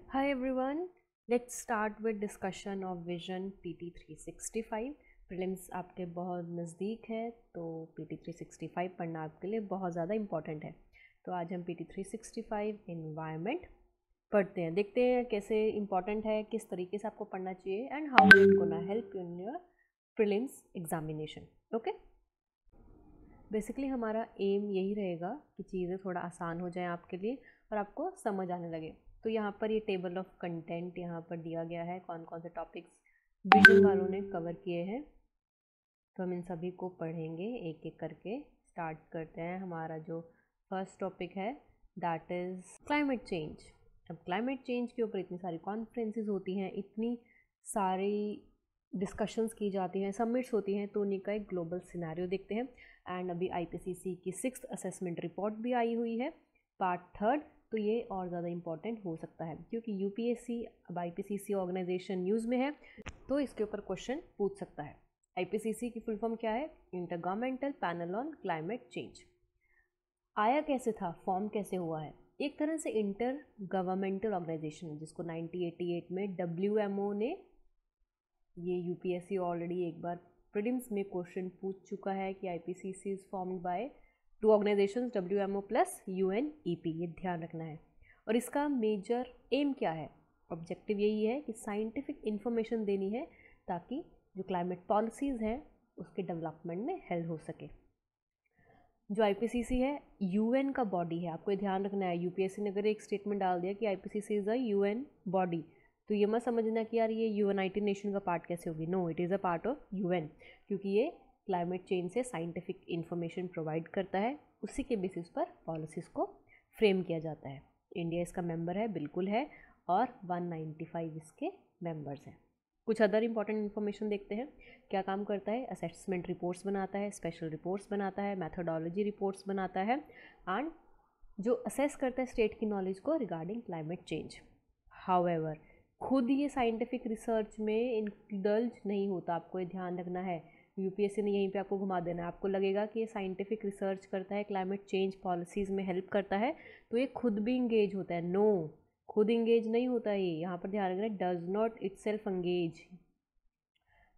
Hi everyone, let's start with discussion of Vision PT 365. Prelims आपके बहुत नज़दीक है तो PT 365 पढ़ना आपके लिए बहुत ज़्यादा इम्पॉर्टेंट है। तो आज हम PT 365 इन्वायरमेंट पढ़ते हैं, देखते हैं कैसे इम्पॉर्टेंट है, किस तरीके से आपको पढ़ना चाहिए and how it gonna help you in your prelims examination. Okay, basically हमारा एम यही रहेगा कि चीज़ें थोड़ा आसान हो जाए आपके लिए और आपको समझ आने लगे। तो यहाँ पर ये टेबल ऑफ कंटेंट यहाँ पर दिया गया है, कौन कौन से टॉपिक्स विजन वालों ने कवर किए हैं। तो हम इन सभी को पढ़ेंगे एक एक करके। स्टार्ट करते हैं। हमारा जो फर्स्ट टॉपिक है दैट इज़ क्लाइमेट चेंज। अब क्लाइमेट चेंज के ऊपर इतनी सारी कॉन्फ्रेंसेस होती हैं, इतनी सारी डिस्कशंस की जाती हैं, सबमिट्स होती हैं, तो उन्हीं का एक ग्लोबल सिनेरियो देखते हैं। एंड अभी आईपीसीसी की 6th असेसमेंट रिपोर्ट भी आई हुई है, पार्ट 3rd। तो ये और ज़्यादा इम्पॉर्टेंट हो सकता है क्योंकि यूपीएससी अब आईपीसीसी ऑर्गेनाइजेशन न्यूज़ में है, तो इसके ऊपर क्वेश्चन पूछ सकता है। आईपीसीसी की फुल फॉर्म क्या है? Intergovernmental panel on climate change. आया कैसे था, फॉर्म कैसे हुआ है? एक तरह से इंटर गवर्नमेंटल ऑर्गेनाइजेशन, जिसको 1988 में WMO ने, ये यूपीएससी ऑलरेडी एक बार प्रीलिम्स में क्वेश्चन पूछ चुका है कि IPCC is formed by 2 organisations WMO plus UNEP, ये ध्यान रखना है। और इसका मेजर एम क्या है? ऑब्जेक्टिव यही है कि साइंटिफिक इन्फॉर्मेशन देनी है ताकि जो क्लाइमेट पॉलिसीज़ हैं उसके डेवलपमेंट में हेल्प हो सके। जो आईपीसीसी है UN का बॉडी है, आपको ये ध्यान रखना है। यूपीएससी ने अगर एक स्टेटमेंट डाल दिया कि IPCC is a UN body, तो ये मत समझना कि यार ये यूनाइटेड नेशन का पार्ट कैसे होगी। No, it is a part of UN, क्योंकि ये क्लाइमेट चेंज से साइंटिफिक इन्फॉर्मेशन प्रोवाइड करता है, उसी के बेसिस पर पॉलिसीज़ को फ्रेम किया जाता है। इंडिया इसका मेंबर है, बिल्कुल है, और 195 इसके मेंबर्स हैं। कुछ अदर इंपॉर्टेंट इन्फॉर्मेशन देखते हैं। क्या काम करता है? असेसमेंट रिपोर्ट्स बनाता है, स्पेशल रिपोर्ट्स बनाता है, मैथोडोलॉजी रिपोर्ट्स बनाता है, एंड जो असेस करता है स्टेट की नॉलेज को रिगार्डिंग क्लाइमेट चेंज। हाउएवर खुद ये साइंटिफिक रिसर्च में इंडल्ज नहीं होता, आपको ये ध्यान रखना है। यूपीएससी ने यहीं पे आपको घुमा देना है। आपको लगेगा कि ये साइंटिफिक रिसर्च करता है, क्लाइमेट चेंज पॉलिसीज़ में हेल्प करता है, तो ये खुद भी इंगेज होता है। नो, खुद इंगेज नहीं होता ये, यहाँ पर ध्यान रखना है, does not it self engage.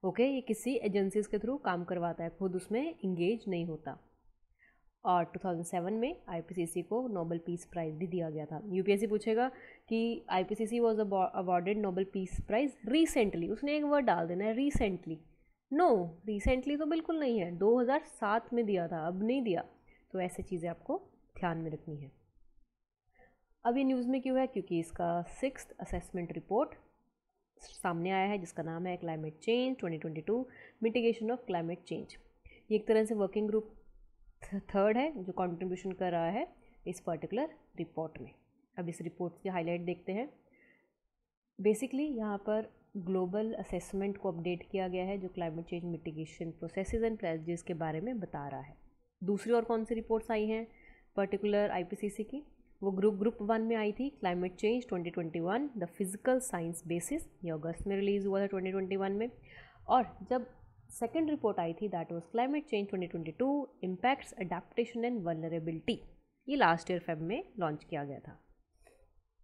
Okay, ये किसी एजेंसीज के थ्रू काम करवाता है, खुद उसमें इंगेज नहीं होता। और 2007 में आईपीसीसी को नोबेल पीस प्राइज़ भी दिया गया था। यूपीएससी पूछेगा कि IPCC was awarded Nobel peace prize recently, उसने एक वर्ड डाल देना है, रिसेंटली। नो, रिसेंटली तो बिल्कुल नहीं है, 2007 में दिया था, अब नहीं दिया। तो ऐसी चीज़ें आपको ध्यान में रखनी है। अब ये न्यूज़ में क्यों है? क्योंकि इसका 6th असेसमेंट रिपोर्ट सामने आया है, जिसका नाम है climate change 2022 mitigation of climate change. ये एक तरह से वर्किंग ग्रुप 3rd है जो कंट्रीब्यूशन कर रहा है इस पर्टिकुलर रिपोर्ट में। अब इस रिपोर्ट के हाईलाइट देखते हैं। बेसिकली यहाँ पर ग्लोबल असेसमेंट को अपडेट किया गया है, जो climate change mitigation processes and strategies के बारे में बता रहा है। दूसरी और कौन सी रिपोर्ट्स आई हैं पर्टिकुलर आईपीसीसी की? वो ग्रुप 1 में आई थी, climate change 2021 the physical science basis, ये अगस्त में रिलीज़ हुआ था 2021 में। और जब सेकेंड रिपोर्ट आई थी that was climate change 2022 impacts adaptation and vulnerability, ये लास्ट ईयर फेब में लॉन्च किया गया था।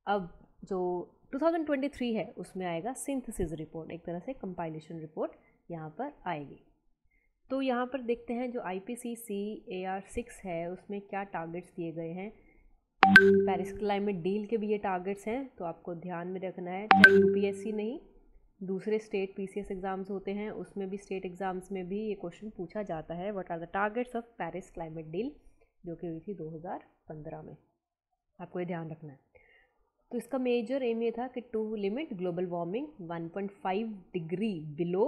अब जो 2023 है उसमें आएगा सिंथेसिस रिपोर्ट, एक तरह से कंपाइलेशन रिपोर्ट यहाँ पर आएगी। तो यहाँ पर देखते हैं जो आईपीसीसी AR6 है उसमें क्या टारगेट्स दिए गए हैं। पेरिस क्लाइमेट डील के भी ये टारगेट्स हैं, तो आपको ध्यान में रखना है। चाहे यूपीएससी नहीं, दूसरे स्टेट पीसीएस एग्जाम्स होते हैं, उसमें भी स्टेट एग्जाम्स में भी ये क्वेश्चन पूछा जाता है, what are the targets of Paris climate deal, जो कि हुई थी 2015 में। आपको ये ध्यान रखना है। तो इसका मेजर एम ये था कि to limit global warming 1.5 degree below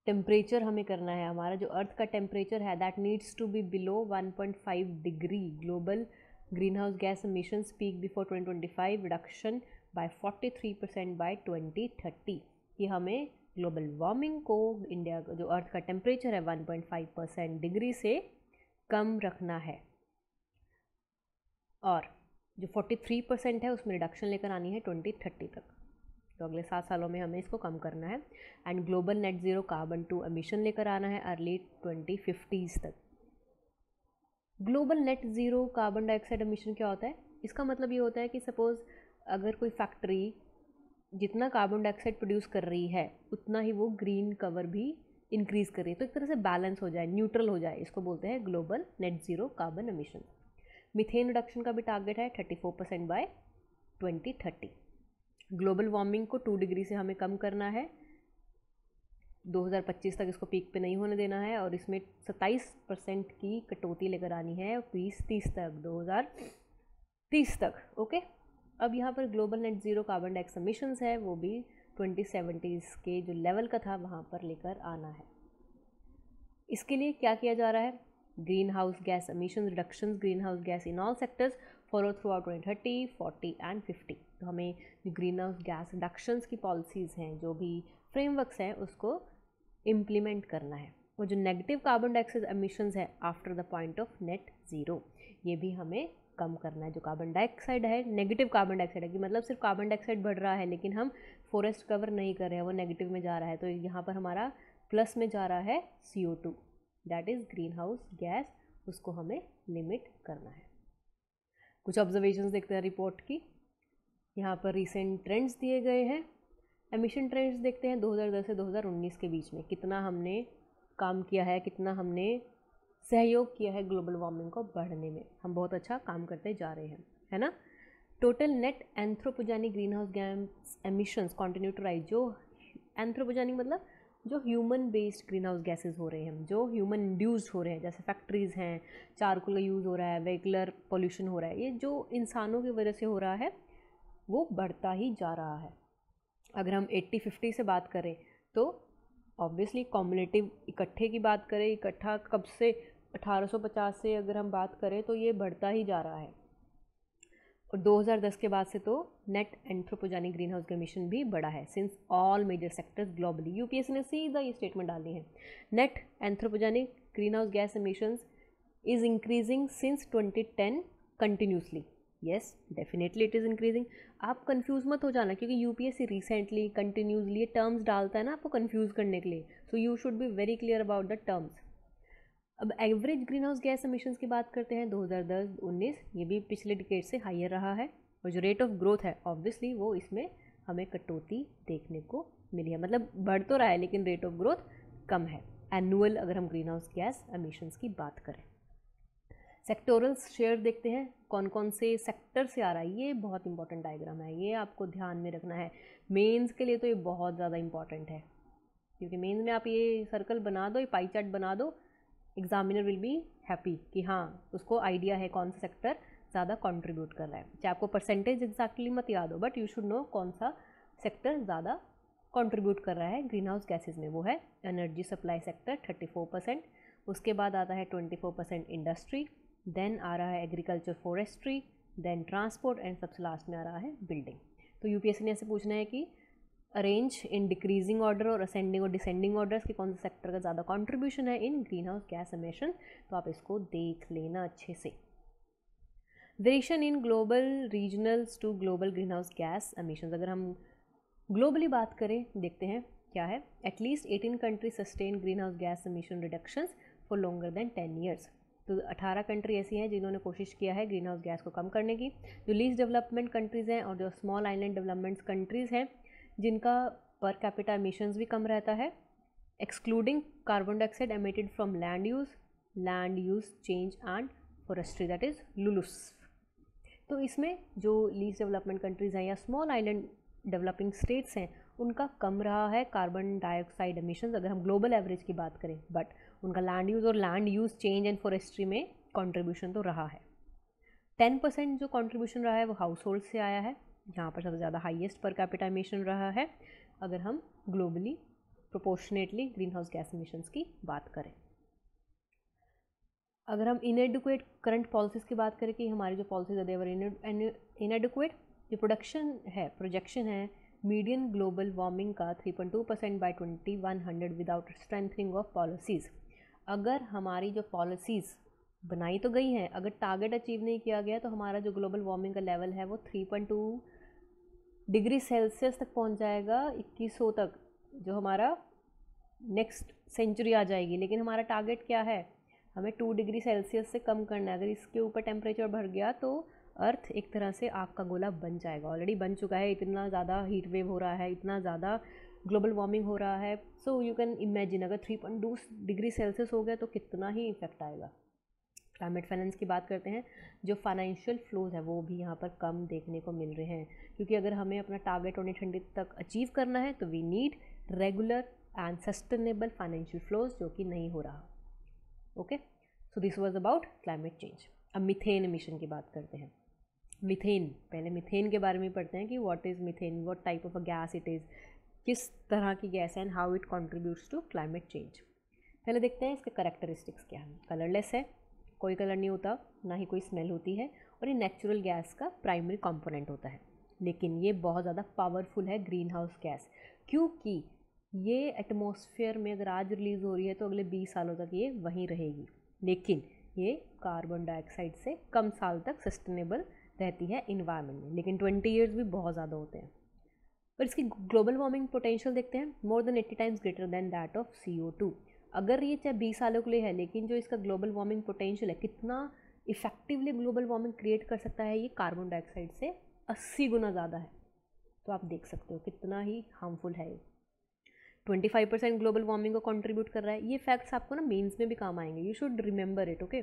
temperature हमें करना है। हमारा जो अर्थ का टेम्परेचर है that needs to be below 1.5 degree global green house gas emissions peak before 2025, reduction by 43% by 2030। कि हमें ग्लोबल वार्मिंग को, इंडिया का जो अर्थ का टेम्परेचर है 1.5% डिग्री से कम रखना है, और जो 43% है उसमें रिडक्शन लेकर आनी है 2030 तक। तो अगले 7 सालों में हमें इसको कम करना है। And global net zero carbon to emission लेकर आना है अर्ली 2050s तक। Global net zero carbon dioxide emission क्या होता है? इसका मतलब ये होता है कि सपोज़ अगर कोई फैक्ट्री जितना कार्बन डाइऑक्साइड प्रोड्यूस कर रही है उतना ही वो ग्रीन कवर भी इंक्रीज कर रही है, तो एक तरह से बैलेंस हो जाए, न्यूट्रल हो जाए, इसको बोलते हैं global net zero carbon emission. Methane reduction का भी टारगेट है 34% बाय 2030। ग्लोबल वार्मिंग को 2 डिग्री से हमें कम करना है, 2025 तक इसको पीक पे नहीं होने देना है, और इसमें 27% की कटौती लेकर आनी है 2030 तक, 2030 तक। ओके, अब यहाँ पर global net zero carbon dioxide emissions है वो भी 2070 के जो लेवल का था वहाँ पर लेकर आना है। इसके लिए क्या किया जा रहा है? Green house gas emission reductions, green house gas in all sectors follow through out 2030, 40 and 50। तो हमें जो ग्रीन हाउस गैस रिडक्शंस की पॉलिसीज़ हैं, जो भी फ्रेमवर्क्स हैं, उसको इम्प्लीमेंट करना है। और जो नेगेटिव कार्बन डाइऑक्साइड एमिशंस है after the point of net zero, ये भी हमें कम करना है। जो कार्बन डाइऑक्साइड है, नेगेटिव कार्बन डाइऑक्साइड है, कि मतलब सिर्फ कार्बन डाइऑक्साइड बढ़ रहा है लेकिन हम फॉरेस्ट कवर नहीं कर रहे हैं, वो नेगेटिव में जा रहा है, तो यहाँ पर हमारा प्लस में जा रहा है CO2, that is green house gas, उसको हमें लिमिट करना है। कुछ ऑब्जर्वेशंस देखते हैं रिपोर्ट की। यहाँ पर रिसेंट ट्रेंड्स दिए गए हैं, एमिशन ट्रेंड्स देखते हैं 2010 से 2019 के बीच में कितना हमने काम किया है, कितना हमने सहयोग किया है ग्लोबल वार्मिंग को बढ़ने में। हम बहुत अच्छा काम करते जा रहे हैं, है ना। Total net anthropogenic green house gas emissions continue to rise. जो एंथ्रोपोजेनिक मतलब जो human based green house gases हो रहे हैं, जो ह्यूमन इंड्यूस्ड हो रहे हैं, जैसे फैक्ट्रीज़ हैं, चारकोल का यूज़ हो रहा है, व्हीकलर पोल्यूशन हो रहा है, ये जो इंसानों की वजह से हो रहा है वो बढ़ता ही जा रहा है। अगर हम 80-50 से बात करें तो ऑब्वियसली कॉम्युलेटिव इकट्ठे की बात करें, इकट्ठा कब से 1850 से अगर हम बात करें तो ये बढ़ता ही जा रहा है। और 2010 के बाद से तो नेट एंथ्रोपोजेनिक ग्रीन हाउस का एमिशन भी बढ़ा है since all major sectors globally. UPSC ने सीधा ये स्टेटमेंट डाली है, net anthropogenic green house gas emissions is increasing since 2010 continuously. Yes, definitely it is increasing. आप कंफ्यूज मत हो जाना, क्योंकि यूपीएससी रिसेंटली कंटिन्यूसली ये टर्म्स डालता है ना आपको कंफ्यूज करने के लिए, so you should be very clear about the terms. अब average green house gas emissions की बात करते हैं 2010-19, ये भी पिछले डिकेड से हायर रहा है, और जो रेट ऑफ ग्रोथ है ऑब्वियसली वो इसमें हमें कटौती देखने को मिली है, मतलब बढ़ तो रहा है लेकिन रेट ऑफ ग्रोथ कम है एनुअल, अगर हम ग्रीन हाउस गैस एमिशंस की बात करें। सेक्टोरल शेयर देखते हैं कौन कौन से सेक्टर से आ रहा है, ये बहुत इंपॉर्टेंट डायग्राम है, ये आपको ध्यान में रखना है। मेंस के लिए तो ये बहुत ज़्यादा इंपॉर्टेंट है, क्योंकि मेंस में आप ये सर्कल बना दो, ये पाई चार्ट बना दो, एग्जामिनर विल बी हैप्पी कि हाँ उसको आइडिया है कौन सा सेक्टर ज़्यादा कंट्रीब्यूट कर रहा है। चाहे आपको परसेंटेज एग्जैक्टली मत याद हो, बट यू शुड नो कौन सा सेक्टर ज़्यादा कंट्रीब्यूट कर रहा है ग्रीन हाउस गैसेज में। वो है एनर्जी सप्लाई सेक्टर 34%, उसके बाद आता है 24% इंडस्ट्री, देन आ रहा है agriculture forestry, then transport, and सबसे लास्ट में आ रहा है बिल्डिंग। तो यूपीएससी ने ऐसे पूछना है कि अरेंज इन डिक्रीजिंग ऑर्डर और असेंडिंग और डिसेंडिंग ऑर्डर्स कि कौन सा सेक्टर का ज़्यादा कंट्रीब्यूशन है in green house gas emission, तो आप इसको देख लेना अच्छे से। Variation in global regionals to global green house gas emission, अगर हम ग्लोबली बात करें देखते हैं क्या है। At least 18 countries sustain green house gas emission reductions for longer than 10 years. तो 18 कंट्री ऐसी हैं जिन्होंने कोशिश किया है ग्रीन हाउस गैस को कम करने की। जो लीस्ट डेवलपमेंट कंट्रीज़ हैं और जो स्मॉल आइलैंड डेवलपमेंट कंट्रीज़ हैं जिनका पर कैपिटा एमिशंस भी कम रहता है, excluding carbon dioxide emitted from land use change and forestry, that is लुलुस। तो इसमें जो लीस्ट डेवलपमेंट कंट्रीज़ हैं या स्मॉल आइलैंड डेवलपिंग स्टेट्स हैं उनका कम रहा है कार्बन डाइऑक्साइड एमिशंस अगर हम ग्लोबल एवरेज की बात करें, बट उनका लैंड यूज़ और land use change and forestry में कंट्रीब्यूशन तो रहा है। 10% जो कंट्रीब्यूशन रहा है वो हाउस होल्ड से आया है, यहाँ पर सबसे ज़्यादा हाईएस्ट पर कैपिटा एमिशन रहा है अगर हम globally proportionately green house gas emissions की बात करें। अगर हम इनएडुकेट करंट पॉलिसीज़ की बात करें कि हमारी जो पॉलिसीज है देवर इनएडुकेट, जो प्रोजेक्शन है मीडियन ग्लोबल वार्मिंग का 3.2% by 2100 without strengthening of policies. अगर हमारी जो पॉलिसीज़ बनाई तो गई हैं, अगर टारगेट अचीव नहीं किया गया तो हमारा जो ग्लोबल वार्मिंग का लेवल है वो 3.2 डिग्री सेल्सियस तक पहुंच जाएगा 2100 तक, जो हमारा नेक्स्ट सेंचुरी आ जाएगी। लेकिन हमारा टारगेट क्या है, हमें 2 डिग्री सेल्सियस से कम करना है। अगर इसके ऊपर टेम्परेचर बढ़ गया तो अर्थ एक तरह से आग का गोला बन जाएगा, ऑलरेडी बन चुका है, इतना ज़्यादा हीट वेव हो रहा है, इतना ज़्यादा ग्लोबल वार्मिंग हो रहा है। सो यू कैन इमेजिन अगर 3.2 डिग्री सेल्सियस हो गया तो कितना ही इफेक्ट आएगा। क्लाइमेट फाइनेंस की बात करते हैं, जो फाइनेंशियल फ्लोज है वो भी यहाँ पर कम देखने को मिल रहे हैं, क्योंकि अगर हमें अपना टारगेट 2020 तक अचीव करना है तो we need regular and sustainable financial flows, जो कि नहीं हो रहा। Okay, so this was about climate change. अब मीथेन एमिशन की बात करते हैं। मीथेन, पहले मीथेन के बारे में पढ़ते हैं कि what is methane, what type of a gas it is, किस तरह की गैस है and how it contributes to climate change. पहले देखते हैं इसके करेक्टरिस्टिक्स क्या हैं। कलरलेस है, कोई कलर नहीं होता, ना ही कोई स्मेल होती है, और ये नेचुरल गैस का प्राइमरी कंपोनेंट होता है। लेकिन ये बहुत ज़्यादा पावरफुल है ग्रीन हाउस गैस, क्योंकि ये एटमॉस्फेयर में अगर आज रिलीज़ हो रही है तो अगले 20 सालों तक ये वहीं रहेगी, लेकिन ये कार्बन डाइऑक्साइड से कम साल तक सस्टेनेबल रहती है इन्वायरमेंट में, लेकिन 20 ईयर्स भी बहुत ज़्यादा होते हैं। पर इसकी ग्लोबल वार्मिंग पोटेंशियल देखते हैं, more than 80 times greater than that of CO2। अगर ये चाहे 20 सालों के लिए है, लेकिन जो इसका ग्लोबल वार्मिंग पोटेंशियल है, कितना इफेक्टिवली ग्लोबल वार्मिंग क्रिएट कर सकता है, ये कार्बन डाइऑक्साइड से 80 गुना ज़्यादा है। तो आप देख सकते हो कितना ही हार्मफुल है ये। 25% ग्लोबल वार्मिंग को कंट्रीब्यूट कर रहा है। ये फैक्ट्स आपको ना मेंस में भी काम आएंगे, you should remember it. Okay,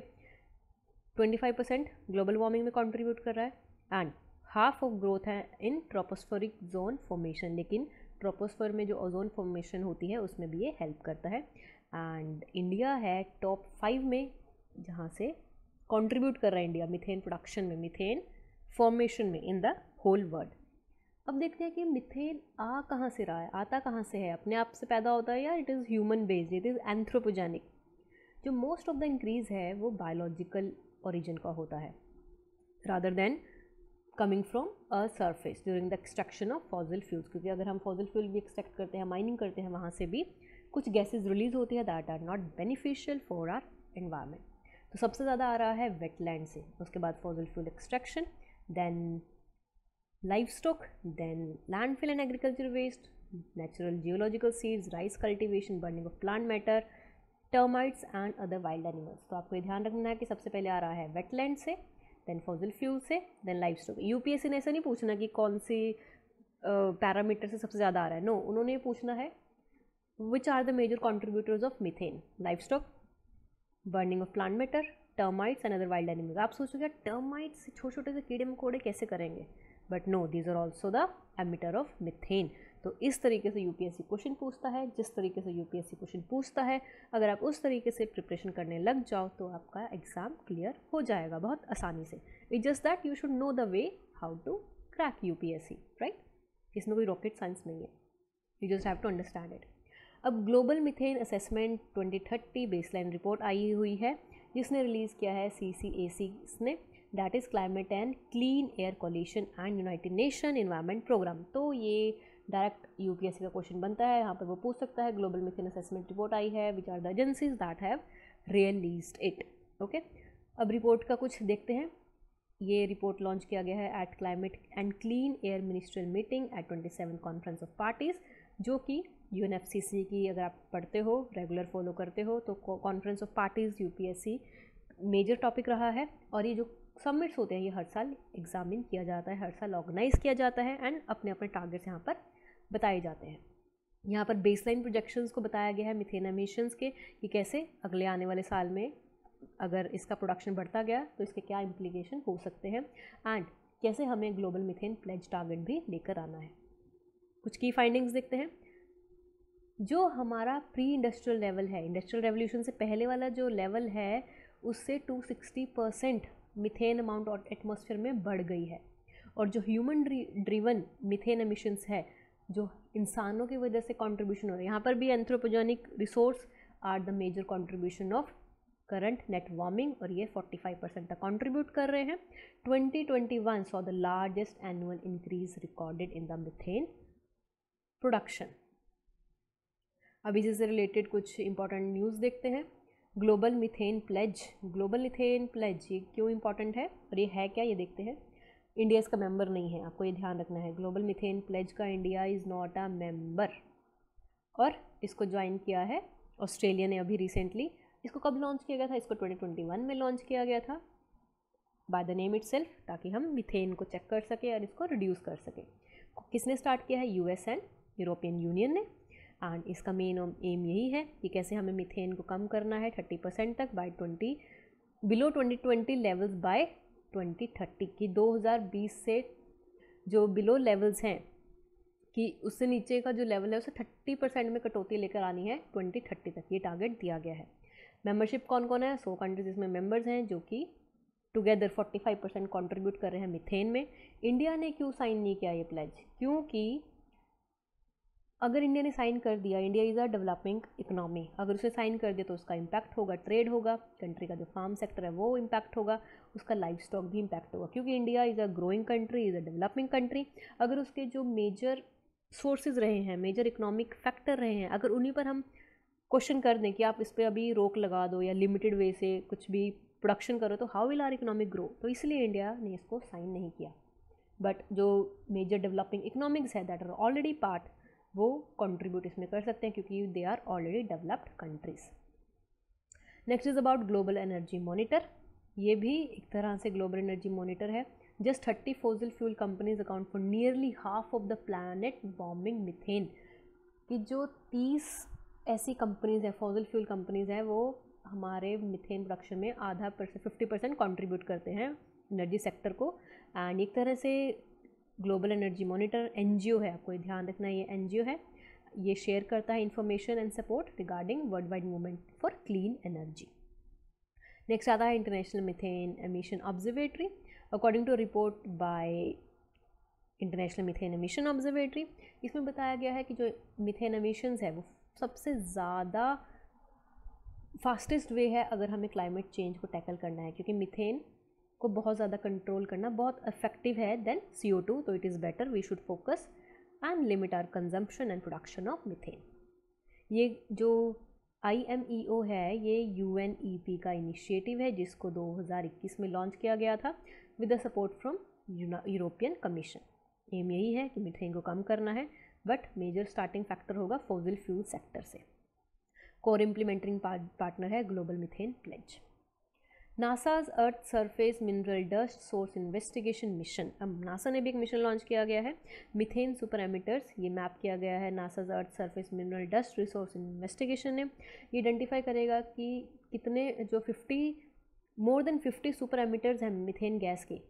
25% global warming में कंट्रीब्यूट कर रहा है एंड हाफ ऑफ ग्रोथ है इन ट्रोपोस्फेरिक जोन फॉर्मेशन, लेकिन ट्रोपोस्फेयर में जो ओजोन फॉर्मेशन होती है उसमें भी ये हेल्प करता है। एंड इंडिया है टॉप 5 में जहाँ से कंट्रीब्यूट कर रहा है इंडिया मीथेन प्रोडक्शन में, मीथेन फॉर्मेशन में इन द होल वर्ल्ड। अब देखते हैं कि मीथेन आ कहाँ से रहा है, आता कहाँ से है, अपने आप से पैदा होता है या it is human based, it is anthropogenic. जो मोस्ट ऑफ द इंक्रीज है वो बायोलॉजिकल ओरिजिन का होता है, rather than coming from a surface during the extraction of fossil fuels, क्योंकि अगर हम फॉसिल फ्यूल भी एक्सट्रैक्ट करते हैं, माइनिंग करते हैं, वहाँ से भी कुछ गैसेज रिलीज होती है that are not beneficial for our environment. तो सबसे ज़्यादा आ रहा है वेटलैंड से, उसके बाद fossil fuel extraction, then livestock, then landfill and agriculture waste, natural geological seeds, rice cultivation, burning of plant matter, termites and other wild animals. तो आपको ये ध्यान रखना है कि सबसे पहले आ रहा है वेटलैंड से, देन फॉसिल फ्यूल से, देन लाइवस्टॉक। यूपीएससी ने ऐसा नहीं पूछना कि कौन सी पैरामीटर से सबसे ज़्यादा आ रहा है, नो, उन्होंने ये पूछना है which are the major contributors of methane, livestock, burning of plant matter, termites and other wild animals. आप सोचोगे टर्माइट्स छोटे छोटे से कीड़े मकोड़े कैसे करेंगे, but no, these are also the emitter of methane. तो इस तरीके से यूपीएससी क्वेश्चन पूछता है, जिस तरीके से यूपीएससी क्वेश्चन पूछता है, अगर आप उस तरीके से प्रिपरेशन करने लग जाओ तो आपका एग्जाम क्लियर हो जाएगा बहुत आसानी से। It's just that you should know the way how to crack UPSC, right. इसमें कोई रॉकेट साइंस नहीं है, you just have to understand it. अब Global methane Assessment 2030 baseline report आई हुई है, जिसने रिलीज़ किया है CCAC ने, that is Climate and clean Air Coalition and United Nation Environment Programme. तो ये डायरेक्ट यूपीएससी का क्वेश्चन बनता है, यहाँ पर वो पूछ सकता है ग्लोबल मीथेन असेसमेंट रिपोर्ट आई है, which are the agencies that have released it. Okay, अब रिपोर्ट का कुछ देखते हैं। ये रिपोर्ट लॉन्च किया गया है at climate and clean air ministerial meeting at 27 conference of parties, जो कि UNFCCC की अगर आप पढ़ते हो, रेगुलर फॉलो करते हो, तो conference of parties UPSC major topic रहा है। और ये जो सबमिट्स होते हैं ये हर साल एग्जामिन किया जाता है, हर साल ऑर्गेनाइज किया जाता है एंड अपने अपने टारगेट्स यहाँ पर बताए जाते हैं। यहाँ पर बेसलाइन प्रोजेक्शंस को बताया गया है मीथेन एमिशंस के, कि कैसे अगले आने वाले साल में अगर इसका प्रोडक्शन बढ़ता गया तो इसके क्या इम्प्लीकेशन हो सकते हैं एंड कैसे हमें ग्लोबल मीथेन प्लेज टारगेट भी लेकर आना है। कुछ की फाइंडिंग्स देखते हैं। जो हमारा प्री इंडस्ट्रियल लेवल है, इंडस्ट्रियल रेवोल्यूशन से पहले वाला जो लेवल है, उससे 260% मीथेन अमाउंट और एटमॉस्फेयर में बढ़ गई है। और जो ह्यूमन ड्रिवन मीथेन एमिशंस है, जो इंसानों की वजह से कंट्रीब्यूशन हो रहा है, यहाँ पर भी anthropogenic resource are the major contribution of current net warming, और ये 45% तक कंट्रीब्यूट कर रहे हैं। 2021 saw the largest annual increase recorded in the methane production. अब इसी से रिलेटेड कुछ इंपॉर्टेंट न्यूज़ देखते हैं। Global methane pledge, global methane pledge ये क्यों इंपॉर्टेंट है और ये है क्या, ये देखते हैं। इंडिया इसका मेंबर नहीं है, आपको ये ध्यान रखना है। ग्लोबल मीथेन प्लेज का India is not a member, और इसको ज्वाइन किया है ऑस्ट्रेलिया ने अभी रिसेंटली। इसको कब लॉन्च किया गया था, इसको 2021 में लॉन्च किया गया था। बाय द नेम इटसेल्फ, ताकि हम मीथेन को चेक कर सकें और इसको रिड्यूस कर सकें। किसने स्टार्ट किया है? यूएस एंड यूरोपियन यूनियन ने। एंड इसका मेन एम यही है कि कैसे हमें मीथेन को कम करना है 30% तक बाय बिलो 2020 लेवल्स बाय 2030 की 2020 से जो बिलो लेवल्स हैं कि उससे नीचे का जो लेवल है उसे 30% में कटौती लेकर आनी है 2030 तक, ये टारगेट दिया गया है। मेंबरशिप कौन कौन है? 100 कंट्रीज इसमें मेंबर्स हैं जो कि टुगेदर 45% कंट्रीब्यूट कर रहे हैं मीथेन में। इंडिया ने क्यों साइन नहीं किया ये प्लेज? क्योंकि अगर इंडिया ने साइन कर दिया, India is a developing economy, अगर उसे साइन कर दिया तो उसका इम्पैक्ट होगा, ट्रेड होगा, कंट्री का जो फार्म सेक्टर है वो इम्पैक्ट होगा, उसका लाइफ स्टॉक भी इम्पैक्ट होगा, क्योंकि India is a growing country, is a developing country. अगर उसके जो मेजर सोर्सेज रहे हैं, मेजर इकोनॉमिक फैक्टर रहे हैं, अगर उन्हीं पर हम क्वेश्चन कर दें कि आप इस पर अभी रोक लगा दो या लिमिटेड वे से कुछ भी प्रोडक्शन करो, तो how will our economic grow? तो इसलिए इंडिया ने इसको साइन नहीं किया। बट जो मेजर डेवलपिंग इकोनॉमिक्स है दैट आर ऑलरेडी पार्ट, वो कंट्रीब्यूट इसमें कर सकते हैं क्योंकि they are already developed countries. Next is about global energy monitor. ये भी एक तरह से ग्लोबल एनर्जी मॉनिटर है। Just 30 fossil fuel companies account for nearly half of the planet warming methane. कि जो 30 ऐसी कंपनीज हैं, फॉसिल फ्यूल कंपनीज हैं, वो हमारे मीथेन प्रोडक्शन में 50% कंट्रीब्यूट करते हैं एनर्जी सेक्टर को। एंड एक तरह से ग्लोबल एनर्जी मॉनिटर एनजीओ है, आपको ध्यान रखना है ये एनजीओ है, ये शेयर करता है information and support regarding worldwide movement for clean energy. Next आता है international methane emission observatory. According to report by international methane emission observatory, इसमें बताया गया है कि जो मीथेन एमिशंस है वो सबसे ज़्यादा फास्टेस्ट वे है अगर हमें क्लाइमेट चेंज को टैकल करना है, क्योंकि मीथेन को बहुत ज़्यादा कंट्रोल करना बहुत इफेक्टिव है देन CO2, तो it is better we should focus and limit our consumption and production of methane. ये जो IMEO है ये UNEP का इनिशिएटिव है जिसको 2021 में लॉन्च किया गया था with the support from European Commission. Aim यही है कि मीथेन को कम करना है, बट मेजर स्टार्टिंग फैक्टर होगा फॉसिल फ्यूल सेक्टर से। कोर इम्प्लीमेंटिंग पार्टनर है global methane pledge. NASA's earth surface mineral dust source investigation mission. अब नासा ने भी एक मिशन लॉन्च किया गया है, मीथेन सुपर एमिटर्स, ये मैप किया गया है NASA's earth surface mineral dust resource investigation ने। ये आइडेंटिफाई करेगा कि कितने जो मोर देन 50 सुपर एमिटर्स हैं मीथेन गैस के,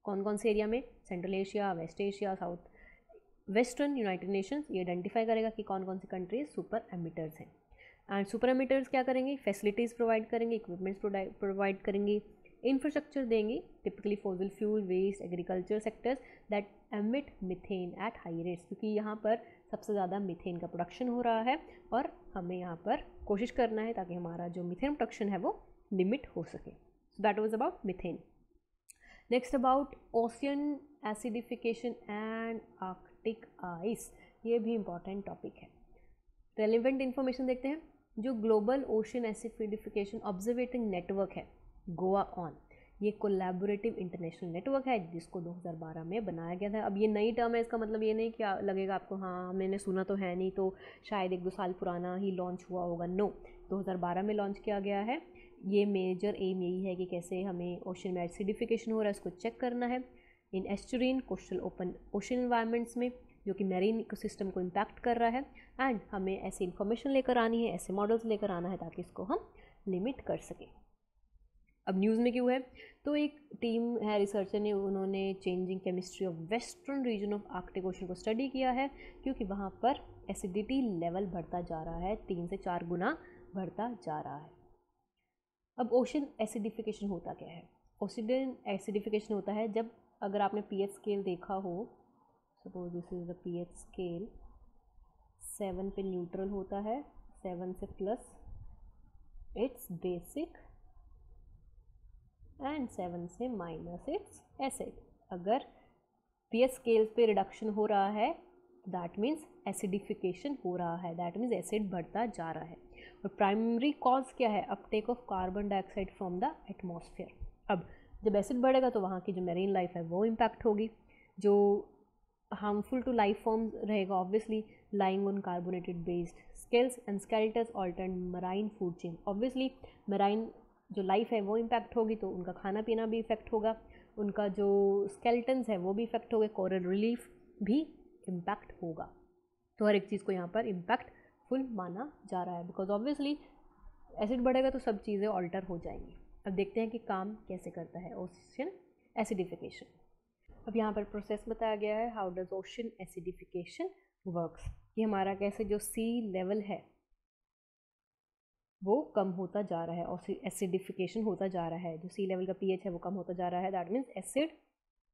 कौन कौन से एरिया में, Central Asia, West Asia, south western United Nations. ये आइडेंटिफाई करेगा कि कौन कौन सी कंट्रीज सुपर एमिटर्स हैं। एंड सुपर एमिटर्स क्या करेंगे? फैसिलिटीज़ प्रोवाइड करेंगे, इक्विपमेंट्स प्रोवाइड करेंगे, इंफ्रास्ट्रक्चर देंगे, typically fossil fuel, waste, agriculture sectors that emit methane at high rates, क्योंकि यहाँ पर सबसे ज़्यादा मीथेन का प्रोडक्शन हो रहा है और हमें यहाँ पर कोशिश करना है ताकि हमारा जो मीथेन प्रोडक्शन है वो लिमिट हो सके। So that was about methane. Next about ocean acidification and Arctic ice, ये भी इंपॉर्टेंट टॉपिक है। रेलिवेंट इन्फॉर्मेशन देखते हैं। जो ग्लोबल ओशन एसिडिफिकेशन ऑब्जर्वेटिंग नेटवर्क है गोआ ऑन, ये कोलैबोरेटिव इंटरनेशनल नेटवर्क है जिसको 2012 में बनाया गया था। अब ये नई टर्म है, इसका मतलब ये नहीं कि लगेगा आपको हाँ मैंने सुना तो है नहीं, तो शायद 1-2 साल पुराना ही लॉन्च हुआ होगा। नो, 2012 में लॉन्च किया गया है। ये मेजर एम यही है कि कैसे हमें ओशन में एसिडिफिकेशन हो रहा है इसको चेक करना है इन एस्चुरीन कोस्टल ओपन ओशन इन्वायरमेंट्स में, जो कि मैरीन इकोसिस्टम को इम्पैक्ट कर रहा है। एंड हमें ऐसी इन्फॉर्मेशन लेकर आनी है, ऐसे मॉडल्स लेकर आना है ताकि इसको हम लिमिट कर सकें। अब न्यूज़ में क्यों है? तो एक टीम है रिसर्चर ने, उन्होंने changing chemistry of western region of Arctic ocean को स्टडी किया है, क्योंकि वहाँ पर एसिडिटी लेवल बढ़ता जा रहा है, 3 से 4 गुना बढ़ता जा रहा है। अब ओशन एसिडिफिकेशन होता क्या है? ओशन एसिडिफिकेशन होता है जब, अगर आपने pH स्केल देखा हो, suppose this is the pH scale, 7 पे न्यूट्रल होता है, 7 से प्लस इट्स बेसिक एंड 7 से माइनस इट्स एसिड। अगर pH स्केल पे रिडक्शन हो रहा है दैट मीन्स एसिडिफिकेशन हो रहा है, दैट मीन्स एसिड बढ़ता जा रहा है। और प्राइमरी कॉज क्या है? Uptake of carbon dioxide from the atmosphere. अब जब एसिड बढ़ेगा तो वहाँ की जो मैरीन लाइफ है वो इम्पैक्ट होगी, जो हार्मफुल टू लाइफ फॉर्म्स रहेगा obviously, lying on carbonated based scales and skeletons altered marine food chain. Obviously marine जो लाइफ है वो इम्पैक्ट होगी, तो उनका खाना पीना भी इफ़ेक्ट होगा, उनका जो स्केलेटन्स है वो भी इफ़ेक्ट होगा, कोरल रिलीफ भी इम्पैक्ट होगा। तो हर एक चीज़ को यहाँ पर इम्पैक्टफुल माना जा रहा है, बिकॉज ऑब्वियसली एसिड बढ़ेगा तो सब चीज़ें ऑल्टर हो जाएंगी। अब देखते हैं कि काम कैसे करता है ओशन एसिडिफिकेशन। अब यहाँ पर प्रोसेस बताया गया है, how does ocean acidification works, कि हमारा कैसे जो सी लेवल है वो कम होता जा रहा है और एसिडिफिकेशन होता जा रहा है, जो सी लेवल का पीएच है वो कम होता जा रहा है, दैट मीन्स एसिड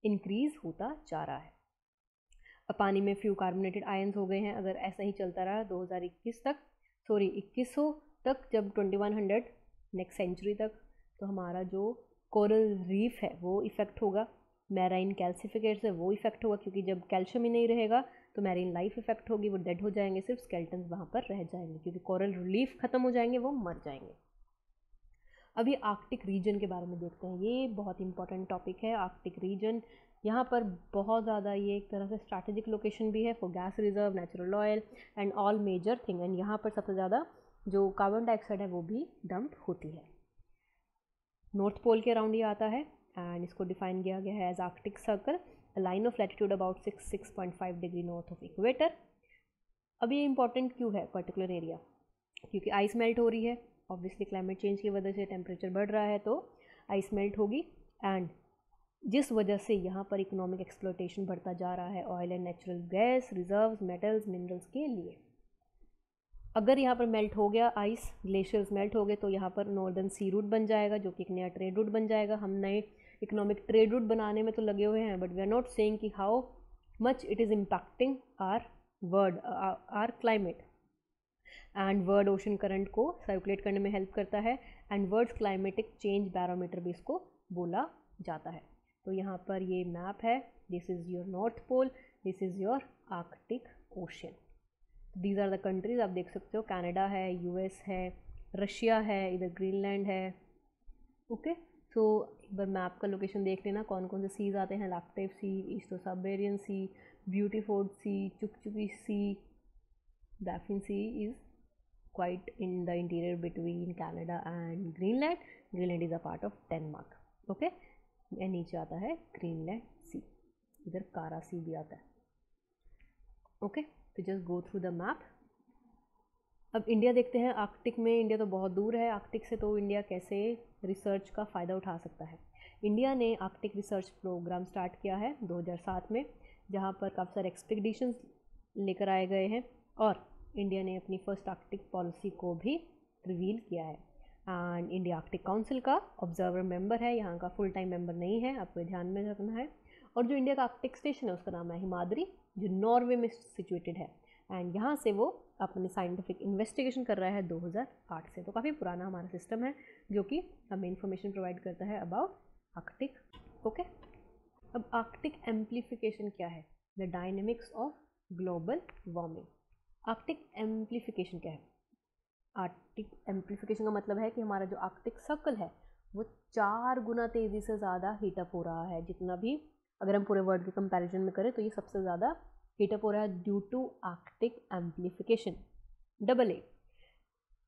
इंक्रीज होता जा रहा है। अब पानी में फ्यू कार्बोनेटेड आयंस हो गए हैं, अगर ऐसा ही चलता रहा 2021 तक, सॉरी 2100 तक, जब 2100 नेक्स्ट सेंचुरी तक, तो हमारा जो कोरल रीफ है वो इफ़ेक्ट होगा, मैराइन कैल्सिफिकेट्स है वो इफ़ेक्ट होगा, क्योंकि जब कैल्शियम ही नहीं रहेगा तो मैरीन लाइफ इफ़ेक्ट होगी, वो डेड हो जाएंगे, सिर्फ स्केलेटन्स वहाँ पर रह जाएंगे, क्योंकि कोरल रिलीफ ख़त्म हो जाएंगे, वो मर जाएंगे। अब ये आर्कटिक रीजन के बारे में देखते हैं, ये बहुत इंपॉर्टेंट टॉपिक है आर्कटिक रीजन। यहाँ पर बहुत ज़्यादा ये एक तरह से स्ट्रैटेजिक लोकेशन भी है for gas reserve, natural oil and all major thing, and यहाँ पर सबसे ज़्यादा जो कार्बन डाइऑक्साइड है वो भी डंप होती है। नॉर्थ पोल के अराउंड ये आता है, एंड इसको डिफाइन किया गया है as Arctic circle, a line of latitude about 6.5 degree north of equator. अब ये इंपॉर्टेंट क्यों है पर्टिकुलर एरिया, क्योंकि आइस मेल्ट हो रही है, ऑब्वियसली क्लाइमेट चेंज की वजह से टेम्परेचर बढ़ रहा है तो आइस मेल्ट होगी, एंड जिस वजह से यहाँ पर इकोनॉमिक एक्सप्लोटेशन बढ़ता जा रहा है oil and natural gas reserves, metals, minerals के लिए। अगर यहाँ पर मेल्ट हो गया आइस, ग्लेशियर्स मेल्ट हो गए, तो यहाँ पर नॉर्दर्न सी रूट बन जाएगा, जो कि एक नया ट्रेड रूट बन जाएगा। हम नए इकोनॉमिक ट्रेड रूट बनाने में तो लगे हुए हैं, but we are not saying कि how much it is impacting our climate. And world ocean current को सर्कुलेट करने में हेल्प करता है, and world climatic change barometer भी इसको बोला जाता है। तो यहाँ पर ये मैप है, this is your North Pole, this is your Arctic Ocean, these are the countries, आप देख सकते हो कनाडा है, यूएस है, रशिया है, इधर ग्रीनलैंड है। ओके, सो एक बार मैप का लोकेशन देख लेना, कौन कौन से सीज आते हैं, Laptev sea, East Siberian sea, Beaufort sea, Chukchi sea, Baffin sea is quite in the interior between Canada and Greenland. Greenland is a part of Denmark. Okay, ये नीचे आता है ग्रीनलैंड सी, इधर कारा सी भी आता है। ओके, तो just go through the map. अब इंडिया देखते हैं, आर्कटिक में इंडिया तो बहुत दूर है आर्कटिक से, तो इंडिया कैसे रिसर्च का फ़ायदा उठा सकता है। इंडिया ने आर्कटिक रिसर्च प्रोग्राम स्टार्ट किया है 2007 में, जहाँ पर काफ़ी सारे एक्सपेडिशंस लेकर आए गए हैं, और इंडिया ने अपनी फर्स्ट आर्कटिक पॉलिसी को भी रिवील किया है। एंड इंडिया आर्कटिक काउंसिल का ऑब्जर्वर मेंबर है, यहाँ का फुल टाइम मेंबर नहीं है, आपको ध्यान में रखना है। और जो इंडिया का आर्कटिक स्टेशन है उसका नाम है हिमाद्री, जो नॉर्वे में सिचुएटेड है, एंड यहाँ से वो अपनी साइंटिफिक इन्वेस्टिगेशन कर रहा है 2008 से, तो काफ़ी पुराना हमारा सिस्टम है जो कि हमें इंफॉर्मेशन प्रोवाइड करता है अबाउट आर्कटिक। ओके, अब आर्कटिक एम्प्लीफिकेशन क्या है, the dynamics of global warming. Arctic amplification क्या है? आर्कटिक एम्प्लीफिकेशन का मतलब है कि हमारा जो आर्कटिक सर्कल है वो 4 गुना तेज़ी से ज़्यादा हीटअप हो रहा है, जितना भी अगर हम पूरे वर्ल्ड के कंपैरिजन में करें तो ये सबसे ज़्यादा हीटअप हो रहा है due to Arctic amplification. AA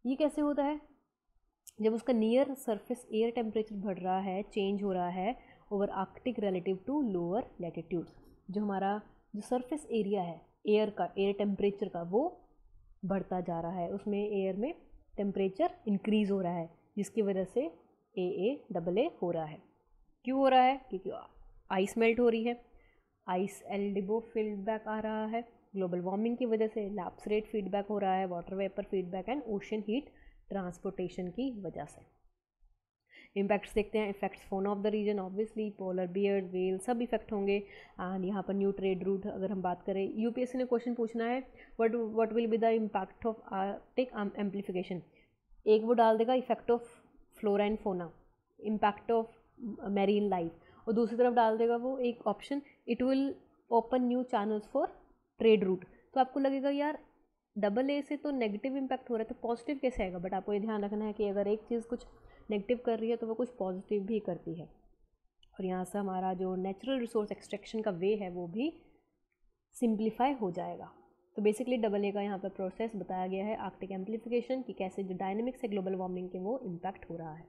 ये कैसे होता है? जब उसका नियर सरफेस एयर टेम्परेचर बढ़ रहा है, चेंज हो रहा है over Arctic relative to lower latitudes, जो हमारा जो सरफेस एरिया है एयर का, एयर टेम्परेचर का, वो बढ़ता जा रहा है, उसमें एयर में टेम्परेचर इंक्रीज़ हो रहा है, जिसकी वजह से AA हो रहा है। क्यों हो रहा है? क्योंकि आइस मेल्ट हो रही है, आइस एल्डिबो फीडबैक आ रहा है, ग्लोबल वार्मिंग की वजह से लैप्स रेट फीडबैक हो रहा है, water vapour feedback and ocean heat transportation की वजह से। इम्पैक्ट्स देखते हैं, effects on of the region, obviously polar bear, well सब इफेक्ट होंगे। एंड यहाँ पर न्यू ट्रेड रूट अगर हम बात करें, यूपीएससी ने क्वेश्चन पूछना है what will be the impact of Arctic amplification. एक वो डाल देगा effect of flora and fauna, impact of marine life, और दूसरी तरफ डाल देगा वो एक option, it will open new channels for trade route. तो आपको लगेगा यार AA से तो नेगेटिव इम्पैक्ट हो रहा है, तो पॉजिटिव कैसे आएगा? बट आपको ये ध्यान रखना है कि अगर एक चीज़ कुछ नेगेटिव कर रही है तो वो कुछ पॉजिटिव भी करती है, और यहाँ से हमारा जो नेचुरल रिसोर्स एक्सट्रैक्शन का वे है वो भी सिंप्लीफाई हो जाएगा। तो बेसिकली AA का यहाँ पर प्रोसेस बताया गया है आर्कटिक एम्प्लीफिकेशन की, कैसे जो डायनेमिक्स है ग्लोबल वार्मिंग के वो इम्पैक्ट हो रहा है।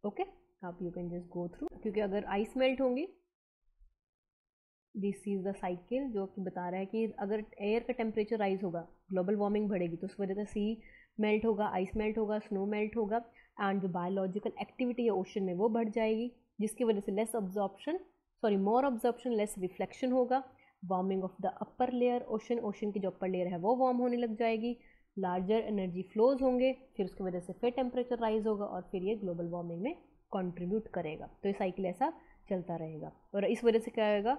ओके, आप you can just go through, क्योंकि अगर आइस मेल्ट होंगी, दिस इज द साइकिल जो कि बता रहा है कि अगर एयर का टेम्परेचर राइज होगा, ग्लोबल वार्मिंग बढ़ेगी, तो उस वजह से सी मेल्ट होगा, आइस मेल्ट होगा, स्नो मेल्ट होगा, एंड जो बायोलॉजिकल एक्टिविटी है ओशन में वो बढ़ जाएगी, जिसकी वजह से लेस ऑब्जॉर्प्शन, सॉरी मोर ऑब्जॉर्प्शन, लेस रिफ्लेक्शन होगा, warming of the upper layer, ocean की जो अपर लेयर है वो वार्म होने लग जाएगी, लार्जर एनर्जी फ्लोज होंगे, फिर उसकी वजह से फिर टेम्परेचर राइज होगा और फिर ये ग्लोबल वार्मिंग में कंट्रीब्यूट करेगा। तो ये साइकिल ऐसा चलता रहेगा, और इस वजह से क्या होगा,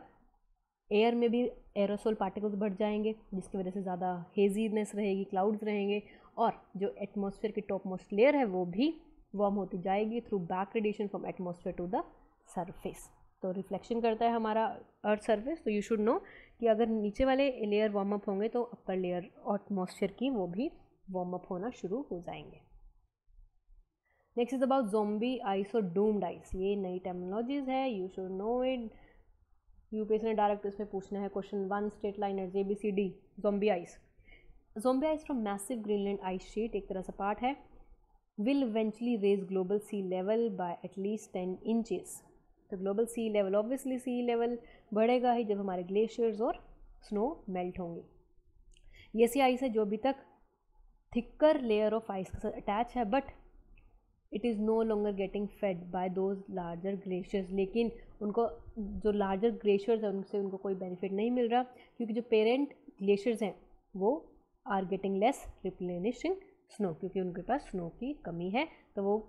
एयर में भी एरोसोल पार्टिकल्स बढ़ जाएंगे, जिसकी वजह से ज़्यादा हेजीनेस रहेगी, क्लाउड्स रहेंगे, और जो एटमॉस्फेयर की टॉप मोस्ट लेयर है वो भी वार्म होती जाएगी through back radiation from atmosphere to the surface. तो रिफ्लेक्शन करता है हमारा अर्थ सरफेस, तो यू शुड नो कि अगर नीचे वाले लेयर वार्म अप होंगे तो अपर लेयर एटमॉस्फेयर की वो भी वार्म अप होना शुरू हो जाएंगे। Next is about zombie ice और डूम्ड आइस। ये नई टर्मिनोलॉजीज है, you should know it. UPSC ने डायरेक्ट इसमें पूछना है question 1 state liners ABCD। Zombie ice, zombie ice from massive Greenland ice sheet, एक तरह से पार्ट है, will eventually raise global sea level by at least 10 inches. तो global sea level, obviously sea level बढ़ेगा ही जब हमारे ग्लेशियर्स और स्नो मेल्ट होंगे। ये ऐसी आइस है जो अभी तक थिकर लेयर ऑफ आइस के साथ अटैच है, but it is no longer getting fed by those larger glaciers, लेकिन उनको जो लार्जर ग्लेशियर्स हैं उनसे उनको कोई बेनिफिट नहीं मिल रहा, क्योंकि जो पेरेंट ग्लेशियर्स हैं वो are getting less replenishing snow, क्योंकि उनके पास स्नो की कमी है। तो वो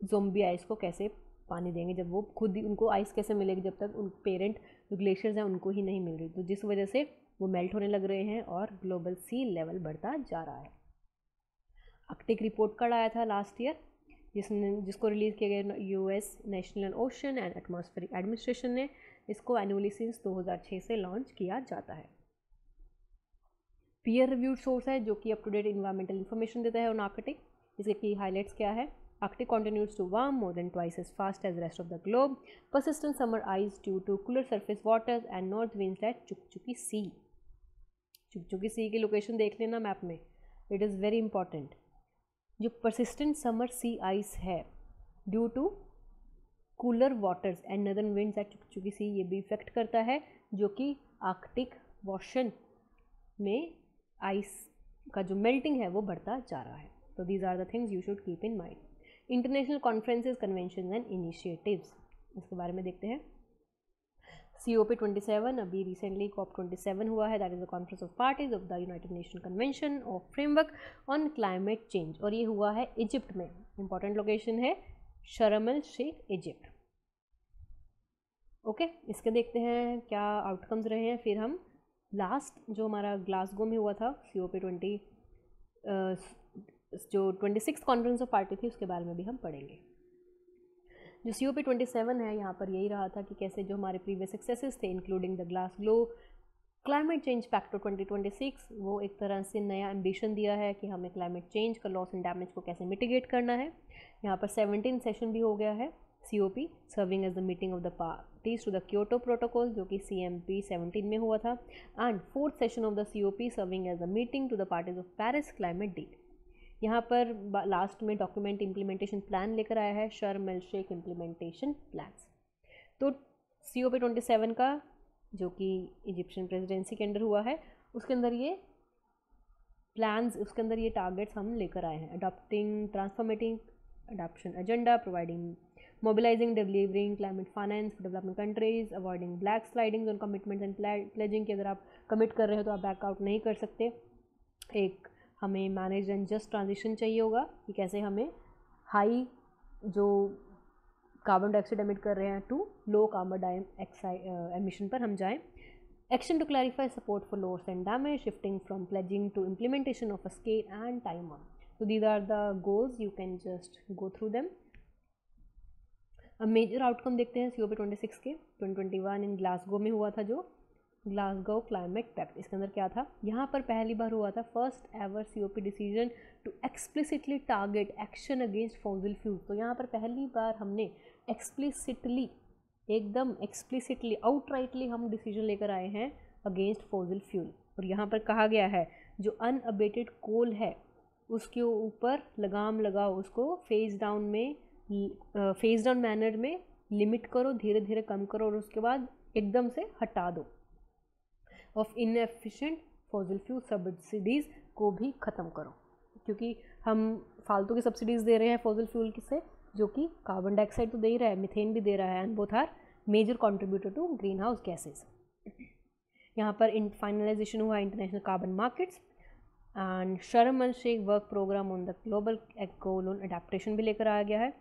ज़ॉम्बी आइस को कैसे पानी देंगे जब वो खुद ही, उनको आइस कैसे मिलेगी जब तक उन पेरेंट जो ग्लेशियर्स हैं उनको ही नहीं मिल रही, तो जिस वजह से वो मेल्ट होने लग रहे हैं और ग्लोबल सी लेवल बढ़ता जा रहा है। आर्कटिक रिपोर्ट कार्ड आया था लास्ट ईयर, जिसको रिलीज़ किया गया US national ocean and atmospheric administration ने। इसको एनुअली सिंस 2006 से लॉन्च किया जाता है। पीयर रिव्यूड सोर्स है जो कि up to date environmental information देता है ऑन आर्कटिक। इसके की हाईलाइट्स क्या है, Arctic continues to warm more than twice as fast as the rest of the globe, persistent summer ice due to cooler surface waters and north winds at Chukchi sea. Chukchi sea की location देख लेना map में, it is very important. जो persistent summer sea ice है due to cooler waters and northern winds at Chukchi sea, ये भी effect करता है, जो कि आर्कटिक ओशन में आइस का जो मेल्टिंग है वो बढ़ता जा रहा है। तो these are the things you should keep in mind. International conferences, convention and initiatives, इसके बारे में देखते हैं। COP27 अभी रिसेंटली COP27 हुआ है, that is the conference of parties of the United nation convention of framework on climate change, और ये हुआ है इजिप्ट में। इंपॉर्टेंट लोकेशन है शर्म एल शेख, इजिप्ट। ओके, इसके देखते हैं क्या आउटकम्स रहे हैं। फिर हम लास्ट जो हमारा ग्लासगो में हुआ था COP20 जो 26th कॉन्फ्रेंस ऑफ पार्टी थी उसके बारे में भी हम पढ़ेंगे। जो COP27 है, यहाँ पर यही रहा था कि कैसे जो हमारे प्रीवियस सक्सेसेस थे including the Glasgow climate change pact 2026, वो एक तरह से नया एम्बिशन दिया है कि हमें क्लाइमेट चेंज का लॉस एंड डैमेज को कैसे मिटिगेट करना है। यहाँ पर 17 सेशन भी हो गया है COP, serving as the meeting of the parties to the Kyoto protocol जो कि CMP 17 में हुआ था, and 4th session of the COP serving as the meeting to the parties of Paris climate deal. यहाँ पर लास्ट में document implementation plan लेकर आया है, शर्म एल शेख इम्प्लीमेंटेशन प्लान्स। तो COP27 का जो कि इजिप्शियन प्रेसिडेंसी के अंडर हुआ है, उसके अंदर ये प्लान्स, उसके अंदर ये टारगेट्स हम लेकर आए हैं। Adopting transformating adoption agenda, providing mobilising delivering climate finance for development countries, avoiding black sliding on commitments and pledging कि अगर आप कमिट कर रहे हो तो आप बैकआउट नहीं कर सकते। एक हमें मैनेज एंड जस्ट ट्रांजिशन चाहिए होगा कि कैसे हमें हाई जो कार्बन डाइऑक्साइड एमिट कर रहे हैं to low carbon dioxide emission पर हम जाएं। Action to clarify support for loss and damage, shifting from pledging to implementation of a scale and time on. So these are the goals, you can just go through them. अब major outcome देखते हैं COP26 के। 2021 इन Glasgow में हुआ था जो Glasgow climate pact. इसके अंदर क्या था, यहाँ पर पहली बार हुआ था first ever COP decision to explicitly target action against fossil fuel. तो यहाँ पर पहली बार हमने एक्सप्लिसिटली, एकदम एक्सप्लिसिटली, आउटराइटली हम डिसीजन लेकर आए हैं अगेंस्ट फॉसिल फ्यूल। और यहाँ पर कहा गया है जो अनअबेटेड कोल है उसके ऊपर लगाम लगाओ, उसको फेज डाउन में फेज डाउन मैनर में लिमिट करो, धीरे धीरे कम करो और उसके बाद एकदम से हटा दो। Of inefficient fossil fuel subsidies को भी ख़त्म करो, क्योंकि हम फालतू की सब्सिडीज़ दे रहे हैं फॉसिल फ्यूल से, जो कि कार्बन डाइऑक्साइड तो दे ही रहा है, मीथेन भी दे रहा है, and both are major contributor to green house gases. यहाँ पर फाइनलाइजेशन हुआ international carbon markets and Sharm el Sheikh work programme on the global eco loan adaptation भी लेकर आया गया है।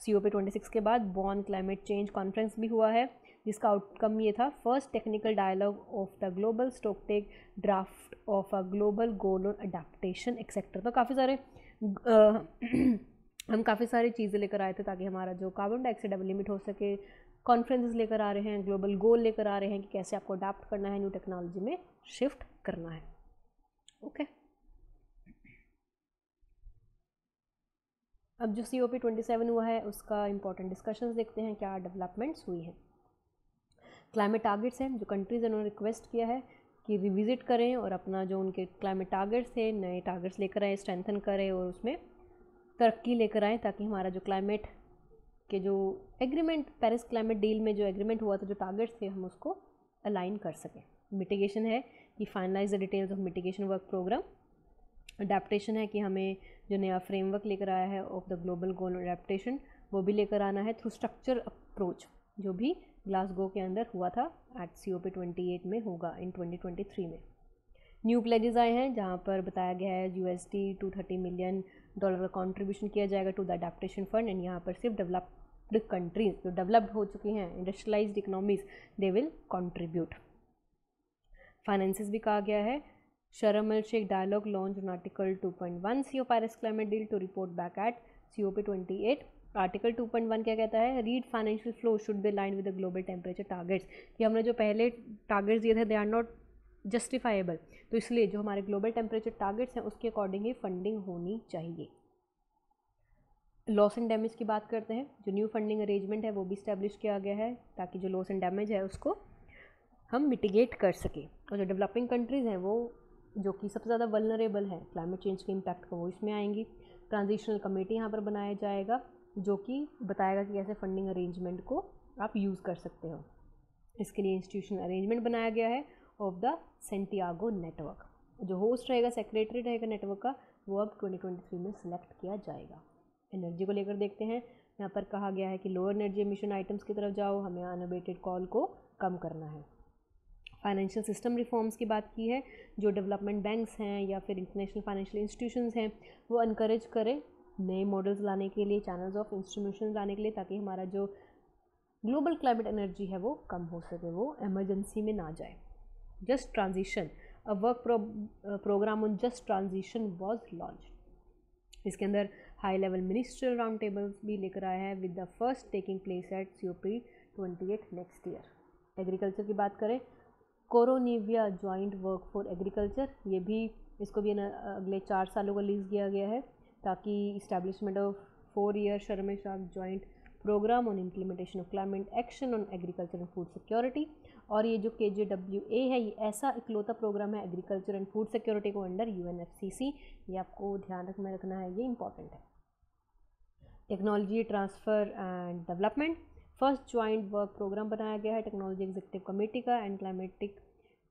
COP26 के बाद बॉन क्लाइमेट चेंज कॉन्फ्रेंस भी हुआ है, जिसका आउटकम ये था, first technical dialogue of the global stocktake draft of a global goal on adaptation एक्सेक्टर। तो काफ़ी सारे हम काफ़ी सारी चीज़ें लेकर आए थे ताकि हमारा जो कार्बन डाइऑक्साइड लिमिट हो सके। कॉन्फ्रेंसेस लेकर आ रहे हैं, ग्लोबल गोल लेकर आ रहे हैं कि कैसे आपको अडाप्ट करना है, न्यू टेक्नोलॉजी में शिफ्ट करना है। ओके, अब जो COP27 हुआ है उसका इंपॉर्टेंट डिस्कशंस देखते हैं, क्या डेवलपमेंट्स हुई हैं। क्लाइमेट टारगेट्स हैं जो कंट्रीज़ ने रिक्वेस्ट किया है कि रिविजिट करें और अपना जो उनके क्लाइमेट टारगेट्स थे नए टारगेट्स लेकर आए, स्ट्रेंथन करें और उसमें तरक्की लेकर आएँ, ताकि हमारा जो क्लाइमेट के जो एग्रीमेंट, पेरिस क्लाइमेट डील में जो एग्रीमेंट हुआ था, जो टारगेट्स थे, हम उसको अलाइन कर सकें। मिटिगेशन है कि finalise the details of mitigation work programme. Adaptation है कि हमें जो नया फ्रेमवर्क लेकर आया है of the global goal adaptation, वो भी लेकर आना है थ्रू स्ट्रक्चर अप्रोच, जो भी ग्लासगो के अंदर हुआ था, एट COP28 में होगा इन 2023 में। न्यू प्लेजेस आए हैं जहाँ पर बताया गया है $230 मिलियन का कॉन्ट्रीब्यूशन किया जाएगा to the adaptation fund, and यहाँ पर सिर्फ डेवलप्ड कंट्रीज जो डेवलप्ड हो चुकी हैं, industrialised economies, they will contribute. Finances भी कहा गया है, Sharm el Sheikh dialogue launch on article 2.1 CO Paris climate deal to report back at COP28। Article 2.1 क्या कहता है, read financial flow should be aligned with the global temperature targets, कि हमने जो पहले टारगेट्स दिए थे दे आर नॉट जस्टिफाइबल, तो इसलिए जो हमारे ग्लोबल टेम्परेचर टारगेट्स हैं उसके अकॉर्डिंग ही फंडिंग होनी चाहिए। लॉस एंड डैमेज की बात करते हैं, जो न्यू फंडिंग अरेंजमेंट है वो भी इस्टेब्लिश किया गया है ताकि जो लॉस एंड डैमेज है उसको हम मिटिगेट कर सकें। और जो डेवलपिंग कंट्रीज़ हैं वो जो कि सबसे ज़्यादा वल्नरेबल है क्लाइमेट चेंज के इम्पैक्ट को, वो इसमें आएंगी। ट्रांजिशनल कमेटी यहाँ पर बनाया जाएगा जो कि बताएगा कि कैसे फंडिंग अरेंजमेंट को आप यूज़ कर सकते हो। इसके लिए इंस्टीट्यूशनल अरेंजमेंट बनाया गया है ऑफ द सेंटियागो नेटवर्क। जो होस्ट रहेगा, सेक्रेटरी रहेगा नेटवर्क का, वो अब 2023 में सिलेक्ट किया जाएगा। एनर्जी को लेकर देखते हैं, यहाँ पर कहा गया है कि लोअर एनर्जी एमिशन आइटम्स की तरफ जाओ, हमें अनअबेटेड कॉल को कम करना है। फाइनेंशियल सिस्टम रिफॉर्म्स की बात की है, जो डेवलपमेंट बैंक्स हैं या फिर इंटरनेशनल फाइनेंशियल इंस्टीट्यूशंस हैं वो अनकरेज करें नए मॉडल्स लाने के लिए, चैनल्स ऑफ इंस्टीट्यूशन लाने के लिए, ताकि हमारा जो ग्लोबल क्लाइमेट एनर्जी है वो कम हो सके, वो एमरजेंसी में ना जाए। Just transition, a work programme on just transition was launch. इसके अंदर high level ministerial round tables भी लेकर आया है with the first taking place at COP28 next year. Agriculture की बात करें, Koronivia joint work for agriculture, ये भी इसको भी अगले 4 सालों का लीज दिया गया है ताकि establishment of 4 year Sharm el Sheikh joint programme on implementation of climate action on agriculture and food security. और ये जो KJWA है, ये ऐसा इकलौता प्रोग्राम है एग्रीकल्चर एंड फूड सिक्योरिटी को अंडर UNFCCC, ये आपको ध्यान में रखना है, ये इंपॉर्टेंट है। Technology transfer and development, first joint work programme बनाया गया है टेक्नोलॉजी एग्जीक्यूटिव कमेटी का and climatic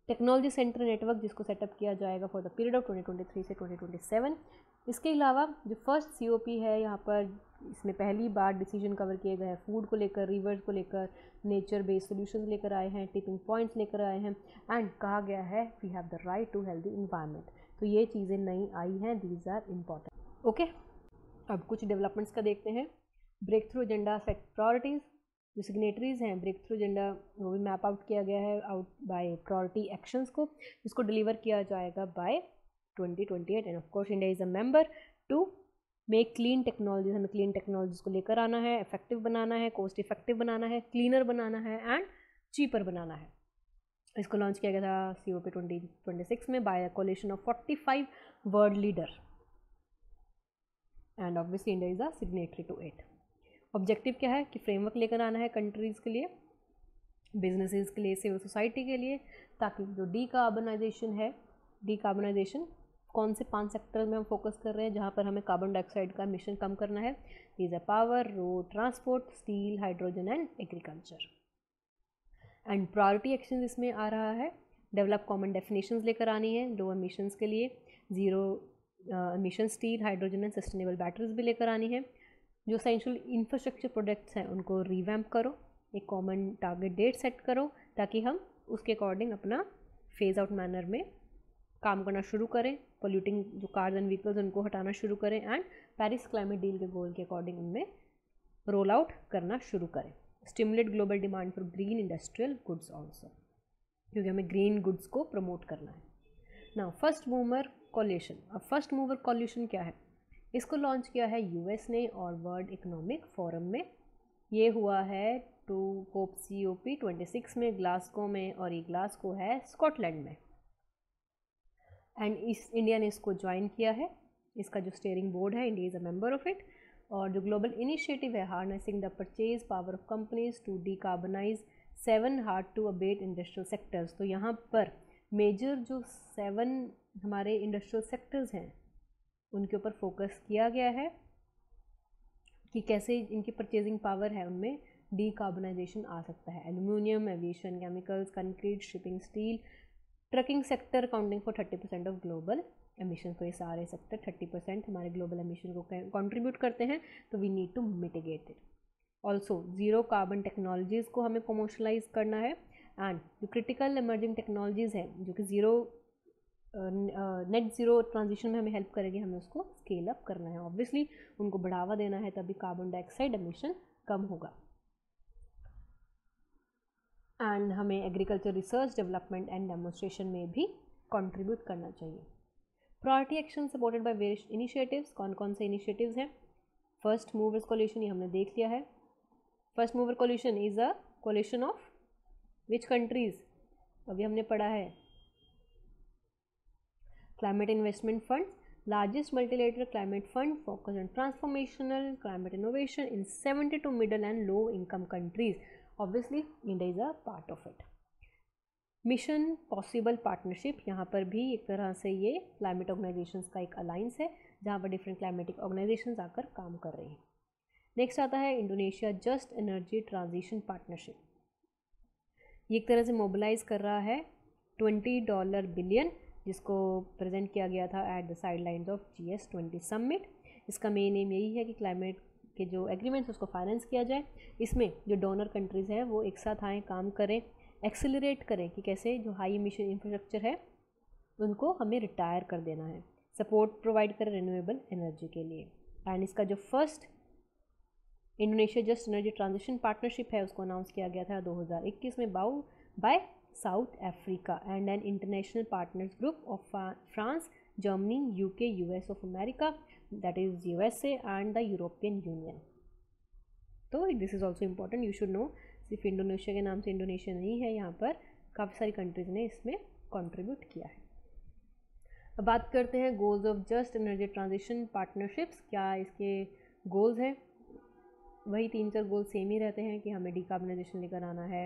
technology centre network, जिसको सेटअप किया जाएगा फॉर द पीरियड ऑफ 2023 से 2027। इसके अलावा जो फर्स्ट COP है, यहाँ पर इसमें पहली बार डिसीजन कवर किए गए हैं फूड को लेकर, रिवर्स को लेकर, नेचर बेस्ड सोल्यूशंस लेकर आए हैं, टिपिंग पॉइंट्स लेकर आए हैं, एंड कहा गया है we have the right to healthy environment. तो ये चीज़ें नई आई हैं, दीज आर इम्पॉर्टेंट। ओके, अब कुछ डेवलपमेंट्स का देखते हैं। Breakthrough agenda set priorities, जो सिग्नेटरीज हैं ब्रेक थ्रू एजेंडा, वो भी मैप आउट किया गया है आउट बाय प्रायोरिटी एक्शंस को, जिसको डिलीवर किया जाएगा by 2028। And of course India is a member to make clean technologies, हमें क्लीन टेक्नोलॉजीज को लेकर आना है, इफेक्टिव बनाना है, कॉस्ट इफेक्टिव बनाना है, क्लीनर बनाना है एंड चीपर बनाना है। इसको लॉन्च किया गया था COP 2026 में by a coalition of 45 world leader, and obviously India is a signatory to it. Objective क्या है कि फ्रेमवर्क लेकर आना है कंट्रीज़ के लिए, बिजनेसेस के लिए, सिविल सोसाइटी के लिए, ताकि जो डीकार्बनाइजेशन है, डीकार्बनाइजेशन कौन से 5 सेक्टर्स में हम फोकस कर रहे हैं जहाँ पर हमें कार्बन डाइऑक्साइड का एमिशन कम करना है? These are power, road transport, steel, hydrogen and agriculture. And priority action इसमें आ रहा है, डेवलप कॉमन डेफिनेशंस लेकर आनी है लो एमिशंस के लिए, zero emission steel, hydrogen and sustainable batteries भी लेकर आनी है। जो एसेंशियल इंफ्रास्ट्रक्चर प्रोजेक्ट्स हैं उनको रिवैम्प करो, एक कॉमन टारगेट डेट सेट करो ताकि हम उसके अकॉर्डिंग अपना फेज आउट मैनर में काम करना शुरू करें, पोल्यूटिंग जो कार्स एंड व्हीकल्स उनको हटाना शुरू करें एंड पेरिस क्लाइमेट डील के गोल के अकॉर्डिंग उनमें रोल आउट करना शुरू करें। Stimulate global demand for green industrial goods also, क्योंकि हमें ग्रीन गुड्स को प्रमोट करना है। Now first mover coalition. अब फर्स्ट मूवर कॉल्यूशन क्या है? इसको लॉन्च किया है यूएस ने और वर्ल्ड इकोनॉमिक फोरम में। ये हुआ है टू कोप COP 26 में ग्लासगो में, और ये ग्लासगो है स्कॉटलैंड में। एंड इंडिया ने इसको ज्वाइन किया है। इसका जो स्टीयरिंग बोर्ड है, India is a member of it. और जो ग्लोबल इनिशिएटिव है harnessing the purchase power of companies to decarbonise 7 hard to abate industrial sectors. तो यहाँ पर मेजर जो 7 हमारे इंडस्ट्रियल सेक्टर्स हैं उनके ऊपर फोकस किया गया है कि कैसे इनकी परचेजिंग पावर है उनमें डीकार्बनाइजेशन आ सकता है। Aluminium, aviation, chemicals, concrete, shipping, steel, trucking sector accounting for 30% of global emission. तो ये सारे सेक्टर 30% हमारे ग्लोबल एमिशन को कंट्रीब्यूट करते हैं, तो we need to mitigate it. Also zero carbon technologies को हमें कमर्शलाइज करना है, एंड जो क्रिटिकल इमर्जिंग टेक्नोलॉजीज़ हैं जो कि ज़ीरो नेट ज़ीरो ट्रांजिशन में हमें हेल्प करेगी, हमें उसको स्केल अप करना है। ऑब्वियसली उनको बढ़ावा देना है, तभी कार्बन डाइऑक्साइड एमिशन कम होगा। एंड हमें agriculture research, development and demonstration में भी कंट्रीब्यूट करना चाहिए। Priority action supported by various initiatives. कौन कौन से इनिशिएटिव्स हैं? फर्स्ट मूवर्स कोलिशन, ये हमने देख लिया है। First mover coalition is a coalition of which countries? अभी हमने पढ़ा है climate investment fund, largest multilateral climate fund focused on transformational climate innovation in 72 middle and low income countries. Obviously India is a part of it. Mission possible partnership, यहाँ पर भी एक तरह से ये क्लाइमेट ऑर्गेनाइजेशंस का एक अलाइंस है जहाँ पर डिफरेंट क्लाइमेटिक ऑर्गेनाइजेशंस आकर काम कर रही हैं। नेक्स्ट आता है Indonesia just energy transition partnership. ये एक तरह से मोबिलाइज कर रहा है $20 बिलियन, जिसको प्रेजेंट किया गया था at the sidelines of GS20 summit. इसका मेन एम यही है कि क्लाइमेट के जो एग्रीमेंट्स उसको फाइनेंस किया जाए। इसमें जो डोनर कंट्रीज़ हैं वो एक साथ आएँ, काम करें, एक्सेलरेट करें कि कैसे जो हाई इमिशन इंफ्रास्ट्रक्चर है उनको हमें रिटायर कर देना है, सपोर्ट प्रोवाइड करें रिन्यूएबल एनर्जी के लिए। एंड इसका जो first Indonesia just energy transition partnership है उसको अनाउंस किया गया था 2021 में by South Africa and an international partners group of France, Germany, UK, US of America, that is USA and the European Union. तो this is also important, you should know. सिर्फ Indonesia के नाम से Indonesia नहीं है, यहाँ पर काफ़ी सारी कंट्रीज़ ने इसमें कंट्रीब्यूट किया है। अब बात करते हैं goals of just energy transition partnerships. क्या इसके गोल्स हैं? वही 3-4 गोल सेम ही रहते हैं कि हमें डिकार्बनाइजेशन लेकर आना है,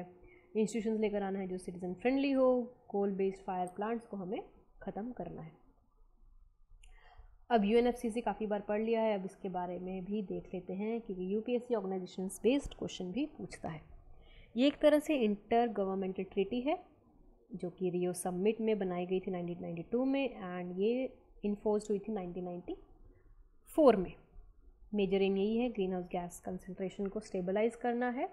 इंस्टीट्यूशंस लेकर आना है जो सिटीजन फ्रेंडली हो, कोल बेस्ड फायर प्लांट्स को हमें ख़त्म करना है। अब UNFCCC काफ़ी बार पढ़ लिया है, अब इसके बारे में भी देख लेते हैं क्योंकि UPSC ऑर्गेनाइजेशन बेस्ड क्वेश्चन भी पूछता है। ये एक तरह से इंटर गवर्नमेंटल ट्रीटी है जो कि रियो समिट में बनाई गई थी 1992 में, एंड ये इन्फोर्स हुई थी 1994 में। मेजर एम यही है ग्रीन हाउस गैस कंसनट्रेशन को स्टेबलाइज करना है,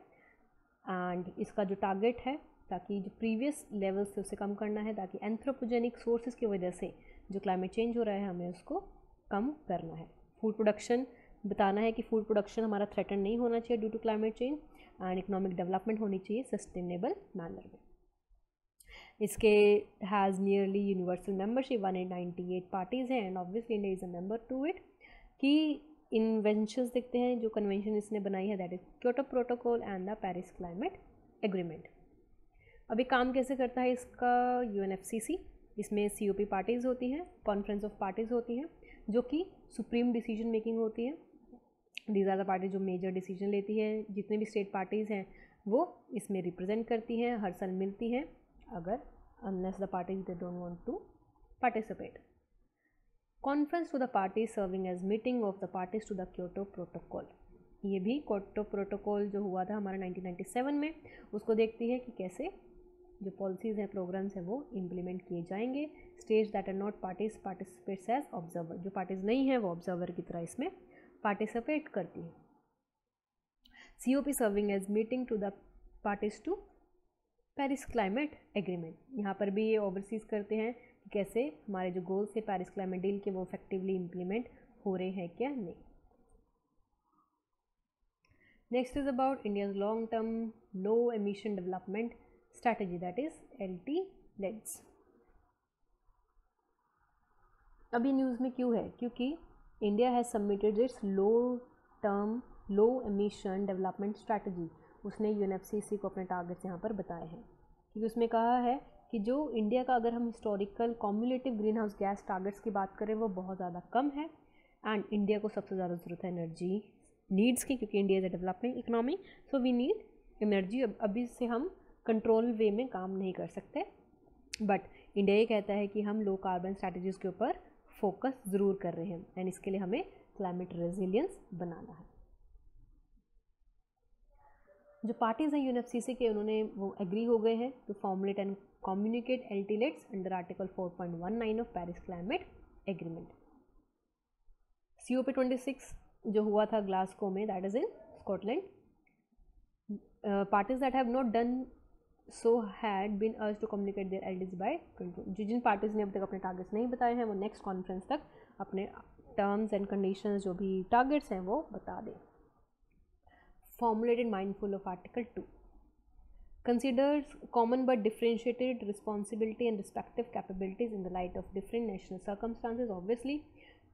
एंड इसका जो टारगेट है ताकि जो प्रीवियस लेवल से उसे कम करना है, ताकि एंथ्रोपोजेनिक सोर्सेज की वजह से जो क्लाइमेट चेंज हो रहा है हमें उसको कम करना है। फूड प्रोडक्शन बताना है कि फूड प्रोडक्शन हमारा थ्रेटन नहीं होना चाहिए due to climate change, and economic development होनी चाहिए सस्टेनेबल मैनर में। इसके has nearly universal membership 198 parties हैं, and obviously India is a member to it. की इन्वेंशंस देखते हैं जो कन्वेंशन इसने बनाई है, that is Kyoto protocol and the Paris climate agreement. अभी काम कैसे करता है इसका UNFCCC? इसमें COP पार्टीज़ होती हैं, कॉन्फ्रेंस ऑफ पार्टीज़ होती हैं जो कि सुप्रीम डिसीजन मेकिंग होती है। दीज आर द पार्टी जो मेजर डिसीजन लेती है। जितने भी स्टेट पार्टीज़ हैं वो इसमें रिप्रेजेंट करती हैं, हर साल मिलती हैं, अगर unless the parties they don't want to participate. Conference to the party serving as meeting of the parties to the Kyoto protocol. ये भी क्योटो प्रोटोकॉल जो हुआ था हमारा 1997 में, उसको देखती है कि कैसे जो पॉलिसीज़ हैं, प्रोग्राम्स हैं, वो इम्प्लीमेंट किए जाएंगे। States that are not parties participates as observer, जो पार्टीज नहीं हैं वो ऑब्जर्वर की तरह इसमें पार्टिसिपेट करती हैं। COP serving as meeting to the parties to Paris climate agreement. यहाँ पर भी ये ओवरसीज करते हैं कि कैसे हमारे जो गोल्स थे पेरिस क्लाइमेट डील के वो इफेक्टिवली इम्प्लीमेंट हो रहे हैं क्या नहीं। Next is about India's long term low emission development strategy, that is LT-LEDS। अभी न्यूज़ में क्यों है? क्योंकि India has submitted it's low term low emission development strategy. उसने UNFCCC को अपने टारगेट्स यहाँ पर बताए हैं, क्योंकि उसमें कहा है कि जो इंडिया का अगर हम historical cumulative green house gas targets की बात करें वो बहुत ज़्यादा कम है, एंड इंडिया को सबसे ज़्यादा ज़रूरत है एनर्जी नीड्स की, क्योंकि India is a developing economy, so we need energy. अभी से हम कंट्रोल वे में काम नहीं कर सकते, बट इंडिया ये कहता है कि हम लो कार्बन स्ट्रैटेजीज़ के ऊपर फोकस ज़रूर कर रहे हैं, एंड इसके लिए हमें क्लाइमेट रेजिलियंस बनाना है। जो पार्टीज़ हैं UNFCCC के, उन्होंने वो एग्री हो गए हैं to formulate and communicate LT-LEDS under article 4.19 of Paris climate agreement. COP26 जो हुआ था ग्लासगो में, that is in Scotland, parties that have not done so had been urged to communicate their LDs by 20। जिन parties ने अब तक अपने targets नहीं बताए हैं वो नेक्स्ट कॉन्फ्रेंस तक अपने टर्म्स एंड कंडीशंस जो भी टारगेट्स हैं वो बता दें। Formulated mindful of Article 2. Considers common but differentiated responsibility and respective capabilities in the light of different national circumstances. Obviously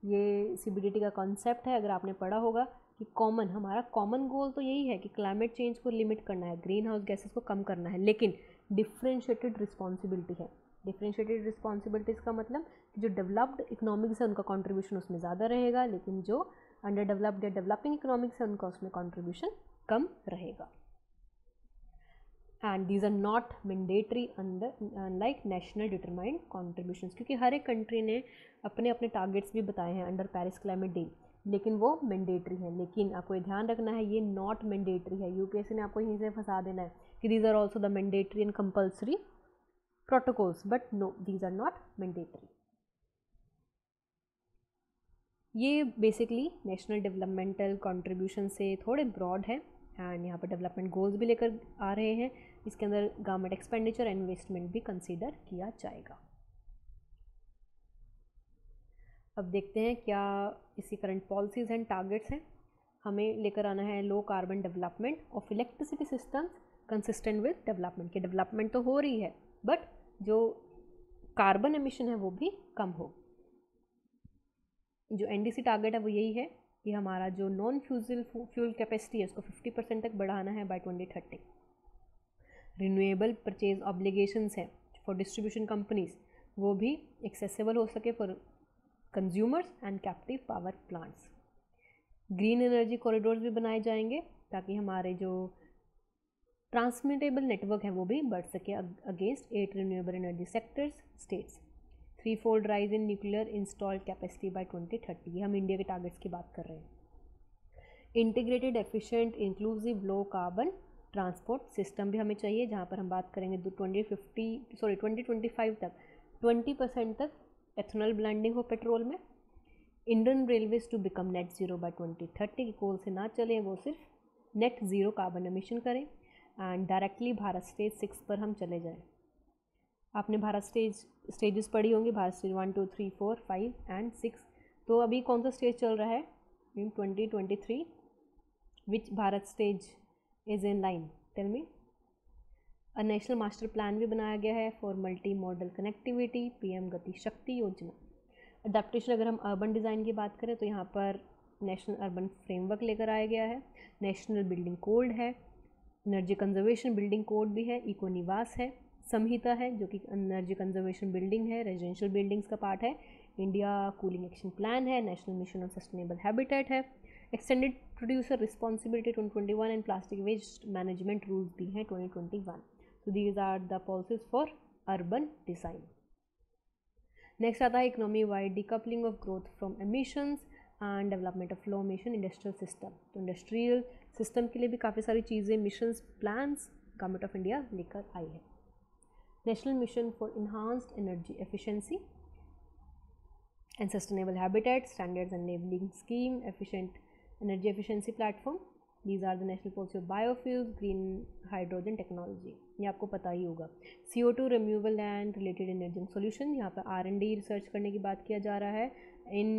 ये CBDT का कॉन्सेप्ट है, अगर आपने पढ़ा होगा कि कॉमन, हमारा कॉमन गोल तो यही है कि क्लाइमेट चेंज को लिमिट करना है, ग्रीन हाउस गैसेस को कम करना है, लेकिन डिफ्रेंशिएटेड रिस्पॉन्सिबिलिटी है। डिफ्रेंशिएटेड रिस्पॉन्सिबिलिटीज़ का मतलब कि जो डेवलप्ड इकोनॉमिक्स है उनका कॉन्ट्रीब्यूशन उसमें ज़्यादा रहेगा, लेकिन जो अंडर डेवलप्ड या डेवलपिंग इकोनॉमिक्स है उनका उसमें कॉन्ट्रीब्यूशन कम रहेगा। And these are not mandatory unlike national determined contributions, क्योंकि हर एक कंट्री ने अपने अपने टारगेट्स भी बताए हैं अंडर पेरिस क्लाइमेट डील, लेकिन वो मैंडेटरी है। लेकिन आपको ये ध्यान रखना है ये नॉट मैंडेटरी है। UPSC ने आपको यहीं से फंसा देना है कि these are also the mandatory and compulsory protocols, but no, these are not mandatory. ये बेसिकली नेशनल डेवलपमेंटल कॉन्ट्रीब्यूशन से थोड़े ब्रॉड है, एंड यहाँ पर डेवलपमेंट गोल्स भी लेकर आ रहे हैं। इसके अंदर गवर्नमेंट एक्सपेंडिचर एंड इन्वेस्टमेंट भी कंसीडर किया जाएगा। अब देखते हैं क्या इसकी करंट पॉलिसीज़ एंड टारगेट्स हैं। हमें लेकर आना है लो carbon development of electricity systems consistent with development. की डेवलपमेंट तो हो रही है बट जो कार्बन एमिशन है वो भी कम हो। जो NDC टारगेट है वो यही है कि हमारा जो नॉन फ्यूल कैपेसिटी है उसको 50% तक बढ़ाना है बाय 2030। रिन्यूएबल परचेज ऑब्लिगेशंस हैं फॉर डिस्ट्रीब्यूशन कंपनीज, वो भी एक्सेसिबल हो सके for consumers and captive power plants. Green energy corridors भी बनाए जाएंगे ताकि हमारे जो ट्रांसमिटेबल नेटवर्क है वो भी बढ़ सके against 8 renewable energy sectors states. 3-fold rise in nuclear installed capacity by 2030। ये हम इंडिया के टारगेट्स की बात कर रहे हैं। Integrated efficient inclusive low carbon transport system भी हमें चाहिए, जहाँ पर हम बात करेंगे 2025 तक 20% तक एथेनॉल ब्लेंडिंग हो पेट्रोल में। Indian railways to become net zero by 2030 की कोल से ना चलें, वो सिर्फ नेट ज़ीरो कार्बन एमिशन करें। एंड डायरेक्टली भारत स्टेज 6 पर हम चले जाएं। आपने भारत स्टेजेस पढ़ी होंगी, भारत स्टेज 1, 2, 3, 4, 5 एंड 6। तो अभी कौन सा स्टेज चल रहा है in 2023? Which Bharat stage is in line? Tell me. A national master plan भी बनाया गया है for multi model connectivity, PM Gati शक्ति योजना। अडेप्टेशन, अगर हम अर्बन डिज़ाइन की बात करें तो यहाँ पर नेशनल अर्बन फ्रेमवर्क लेकर आया गया है। नेशनल बिल्डिंग कोड है, एनर्जी कंजर्वेशन बिल्डिंग कोड भी है, इको निवास है, संहिता है जो कि एनर्जी कंजर्वेशन बिल्डिंग है, रेजिडेंशियल बिल्डिंग्स का पार्ट है, इंडिया कूलिंग एक्शन प्लान है, national mission on sustainable habitat है, extended producer responsibility 2021 and plastic waste management rules भी हैं 2021। So these are the policies for urban design. Next आता है economy wide decoupling of growth from emissions and development of low emission industrial system. तो industrial system के लिए भी काफ़ी सारी चीज़ें, missions, plans government of India लेकर आई है। National mission for enhanced energy efficiency and sustainable habitat, standards enabling scheme, efficient energy efficiency platform. These are the national policy of biofuels, green hydrogen technology. ये आपको पता ही होगा। CO2 removal and related energy solution, यहाँ पर R&D research करने की बात किया जा रहा है in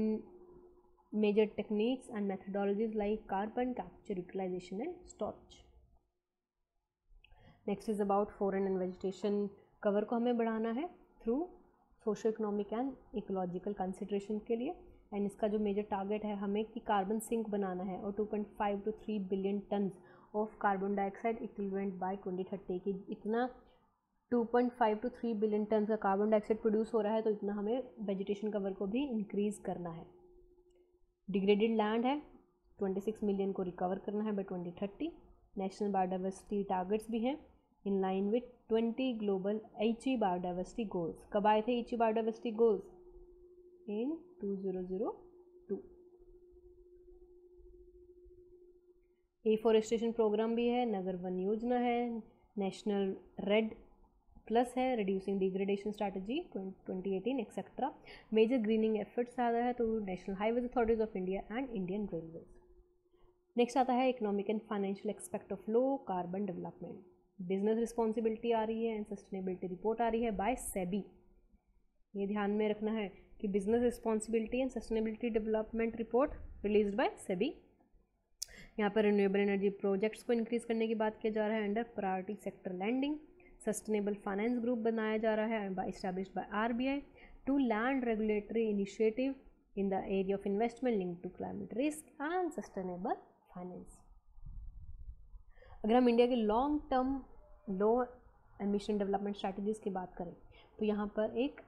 major techniques and methodologies like carbon capture, utilization and storage. Next is about foreign and vegetation cover को हमें बढ़ाना है through socio economic and ecological consideration के लिए। एंड इसका जो मेजर टारगेट है हमें कि कार्बन सिंक बनाना है और 2.5 to 3 billion tonne of carbon dioxide equivalent by 2030 की। इतना 2.5 to 3 बिलियन टन का कार्बन डाइऑक्साइड प्रोड्यूस हो रहा है, तो इतना हमें वेजिटेशन कवर को भी इंक्रीज़ करना है। डिग्रेडेड लैंड है 26 मिलियन को रिकवर करना है बाय 2030। नेशनल बायोडाइवर्सिटी टारगेट्स भी हैं in line with 20 global Aichi biodiversity goals। कब आए थे Aichi biodiversity goals? in 2002। Afforestation programme भी है, नगर वन योजना है, नेशनल रेड प्लस है, reducing degradation strategy 2018 etcetera. Major greening efforts आ रहा है तो National Highways Authorities of India and Indian Railways. Next आता है economic and financial expect of low carbon development. Business responsibility आ रही है एंड सस्टेनेबिलिटी रिपोर्ट आ रही है बाय सेबी। ये ध्यान में रखना है कि business responsibility and sustainability development report released by SEBI. यहाँ पर रिन्यूएबल एनर्जी प्रोजेक्ट्स को इंक्रीज करने की बात किया जा रहा है under priority sector lending. Sustainable finance group बनाया जा रहा है established by RBI to lend regulatory initiative in the area of investment linked to climate risk and sustainable finance. अगर हम इंडिया के long term low emission development strategies की बात करें तो यहाँ पर एक